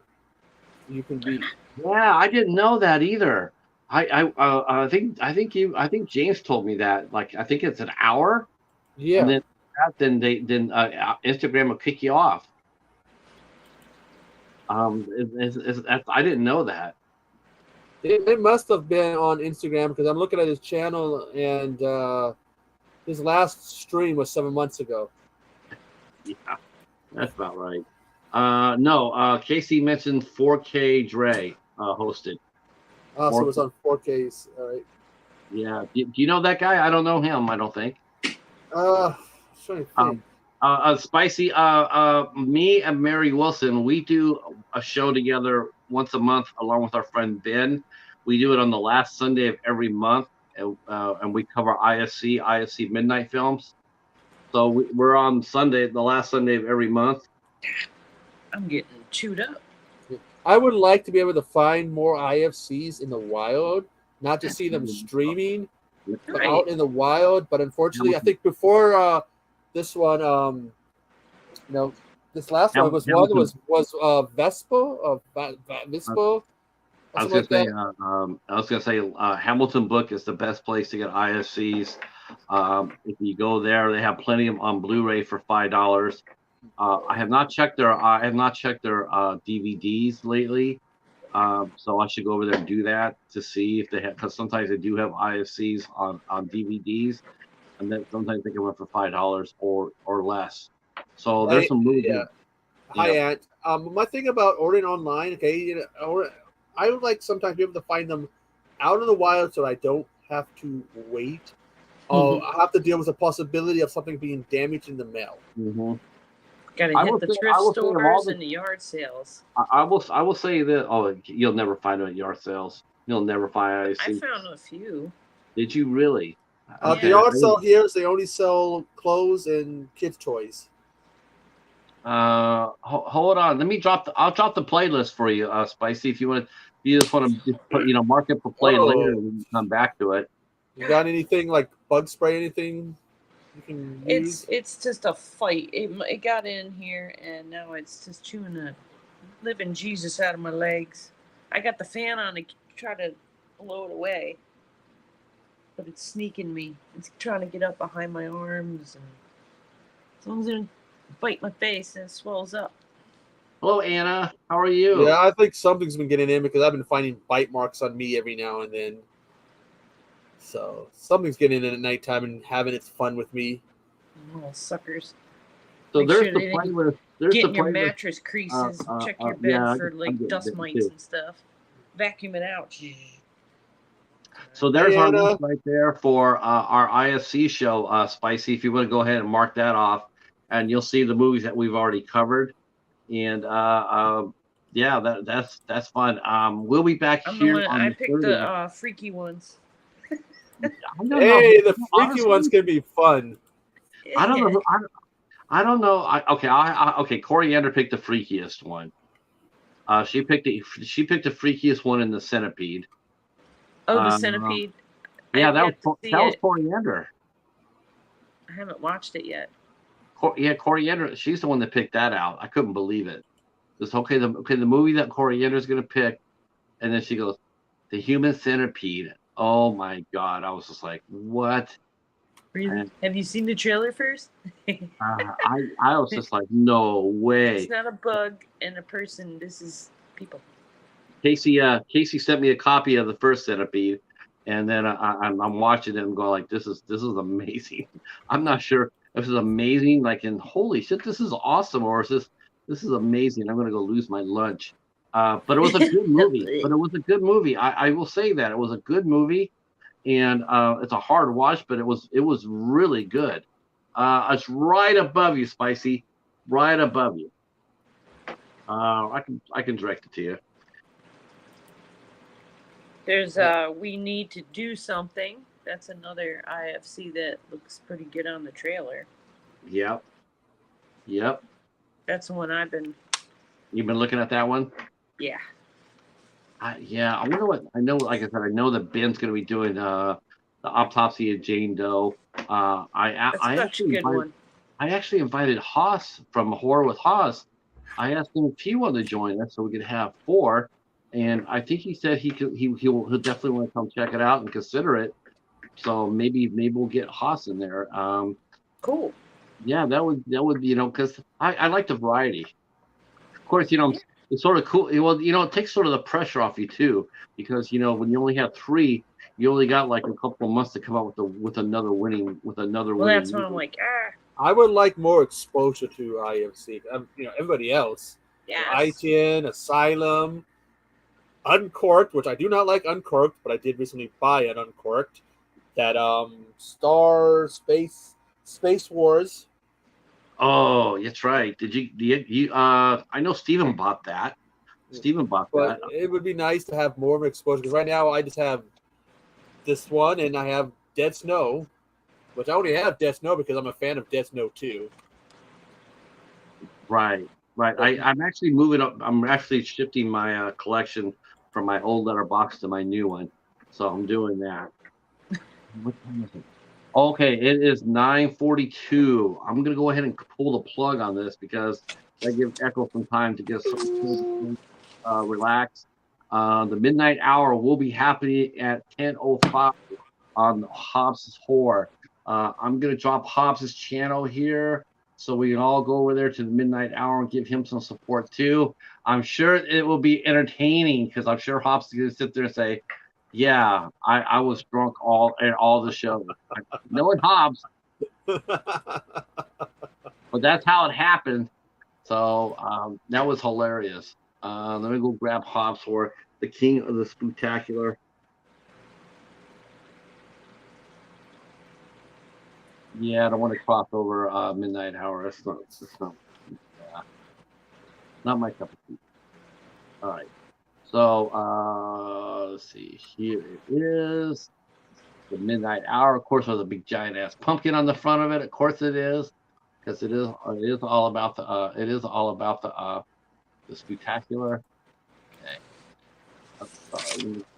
you can be. Yeah, I didn't know that either. I think James told me that. Like, I think it's an hour. Yeah. And then Instagram will kick you off. I didn't know that. It must have been on Instagram because I'm looking at his channel, and his last stream was 7 months ago. Yeah, that's about right. No, Casey mentioned 4K Dre hosted. Oh, so it was on 4Ks. All right. Yeah. Do you know that guy? I don't know him. I don't think. Trying to think. Spicy. Me and Mary Wilson, we do a show together once a month along with our friend Ben. We do it on the last Sunday of every month, and we cover IFC Midnight Films. So we're on Sunday, the last Sunday of every month. I'm getting chewed up. I would like to be able to find more IFCs in the wild, not to see them streaming, but out in the wild. But unfortunately, I think before this one, this last one was Vespa, Vespa. I was gonna say Hamilton Book is the best place to get IFCs. If you go there, they have plenty of on Blu-ray for $5. I have not checked their DVDs lately, so I should go over there and do that to see if they have, because sometimes they do have IFCs on DVDs, and then sometimes they can run for $5 or less. So there's some movies. Yeah. Hi, Aunt. My thing about ordering online, okay, I would like sometimes be able to find them out in the wild so I don't have to wait. I have to deal with the possibility of something being damaged in the mail. Mm-hmm. Got to hit the thrift stores and the yard sales. I will say that. Oh, you'll never find them at yard sales. You'll never find IFC. I found a few. Did you really? The yard sale here is they only sell clothes and kids' toys. Hold on. Let me I'll drop the playlist for you, Spicy. If you just want to put, mark it for play later and come back to it. You got anything like bug spray? Anything you can use? It's just a fight. It got in here and now it's just chewing the living Jesus out of my legs. I got the fan on to try to blow it away, but it's sneaking me. It's trying to get up behind my arms, and as long as it doesn't bite my face and it swells up. Hello, Anna. How are you? Yeah, I think something's been getting in because I've been finding bite marks on me every now and then. So something's getting in at nighttime and having its fun with me. Little suckers. So Make there's sure the they didn't playlist. There's get the in your playlist. mattress creases. Check your bed Yeah, for I'm like getting dust bitten, mites too. and stuff. Vacuum it out. So there's Hey, our Anna. link right there for our IFC show, Spicy. If you want to go ahead and mark that off, and you'll see the movies that we've already covered. And yeah, that's fun. We'll be back I'm the here one. on I the picked 30th. the freaky ones. I don't know. Hey, the freaky Honestly, one's gonna be fun. I don't know. I don't know. Okay. Coriander picked the freakiest one. She picked the freakiest one in the centipede. Oh, the Um, centipede. Yeah, I've that yet to was see that was it. Coriander. I haven't watched it yet. Yeah, Coriander. She's the one that picked that out. I couldn't believe it. It's okay. The movie that Coriander's gonna pick, and then she goes, "The Human Centipede." Oh my God! I was just like, "What?" Really? And Have you seen the trailer first? I was just like, "No way." It's not a bug and a person. This is people. Casey sent me a copy of the first Centipede, and then I'm watching it and going like, "This is amazing." I'm not sure if this is amazing, like in holy shit, this is awesome, or is this is amazing. I'm gonna go lose my lunch. But it was a good movie. I will say that it was a good movie, and it's a hard watch, but it was really good. It's right above you, Spicy, right above you. I can direct it to you. There's We Need to Do Something. That's another IFC that looks pretty good on the trailer. Yep. That's the one I've been. You've been looking at that one? Yeah. Yeah. I wonder what I know. Like I said, I know that Ben's going to be doing the autopsy of Jane Doe. That's such a good one. I actually invited Haas from Horror with Haas. I asked him if he wanted to join us so we could have 4. And I think he said he'll definitely want to come check it out and consider it. So maybe we'll get Haas in there. Cool. Yeah, that would because I like the variety. Of course, it's sort of cool. Well, it takes sort of the pressure off you too, because when you only have 3, you only got like a couple of months to come out with another winning. Well, that's when I'm like, I would like more exposure to IFC. Everybody else. yeah. ITN, Asylum, Uncorked, which I do not like Uncorked, but I did recently buy an Uncorked. That Star Space Wars. Oh, that's right. Did you I know Steven bought that. But it would be nice to have more of an exposure, because right now I just have this one and I have Dead Snow, which I only have Dead Snow because I'm a fan of Dead Snow 2. Right. I'm actually moving up. I'm actually shifting my collection from my old letterbox to my new one. So I'm doing that. What time is it? Okay, it is 9:42. I'm gonna go ahead and pull the plug on this because that gives Echo some time to get some relax. The midnight hour will be happening at 10:05 on Hobbs' Horror. I'm gonna drop Hobbs' channel here so we can all go over there to the midnight hour and give him some support too. I'm sure it will be entertaining because I'm sure Hobbs is gonna sit there and say, "Yeah, I was drunk all the show." Knowing Hobbs, but that's how it happened. So that was hilarious. Let me go grab Hobbs for the king of the spooktacular. Yeah, I don't want to cross over midnight hour. It's not my cup of tea. All right. So let's see. Here it is. The midnight hour, of course, with a big giant ass pumpkin on the front of it. Of course, it is, because it is all about the spectacular. Okay.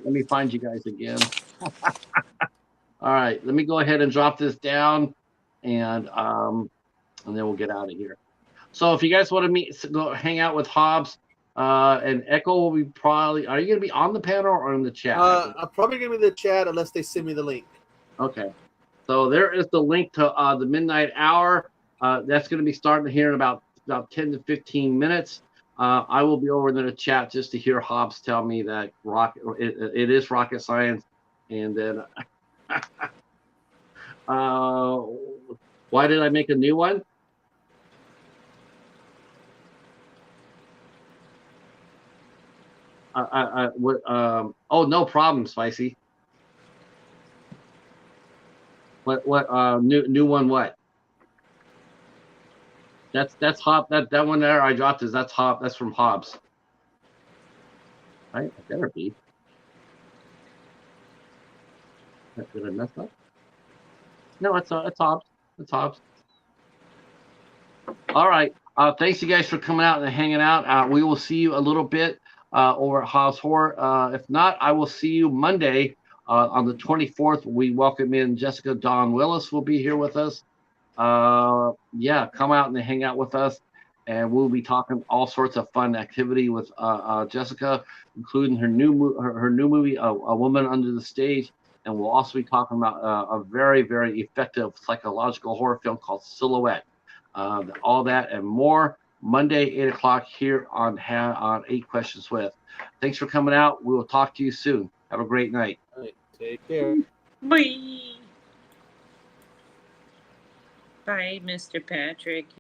Let me find you guys again. All right, let me go ahead and drop this down, and then we'll get out of here. So if you guys want to go hang out with Hobbs. And Echo will be probably. Are you going to be on the panel or in the chat? I'm probably going to be in the chat unless they send me the link. Okay. So there is the link to the midnight hour. That's going to be starting here in about 10 to 15 minutes. I will be over in the chat just to hear Hobbs tell me that it is rocket science, and then Why did I make a new one? Oh, no problem, Spicy. What new one? What? That's Hob. That one there I dropped that's Hob. That's from Hobbs. Right? It better be. Did I mess up? No, it's Hobbs. It's Hobbs. All right. Thanks you guys for coming out and hanging out. We will see you a little bit over at Hobbs Horror. If not, I will see you Monday on the 24th. We welcome in Jessica Dawn Willis will be here with us. Yeah, come out and hang out with us, and we'll be talking all sorts of fun activity with Jessica, including her new movie, A Woman Under the Stage, and we'll also be talking about a very, very effective psychological horror film called Silhouette. All that and more Monday, 8 o'clock here on 8 Questions With. Thanks for coming out. We will talk to you soon. Have a great night. All right, take care. Bye. Bye, Mr. Patrick.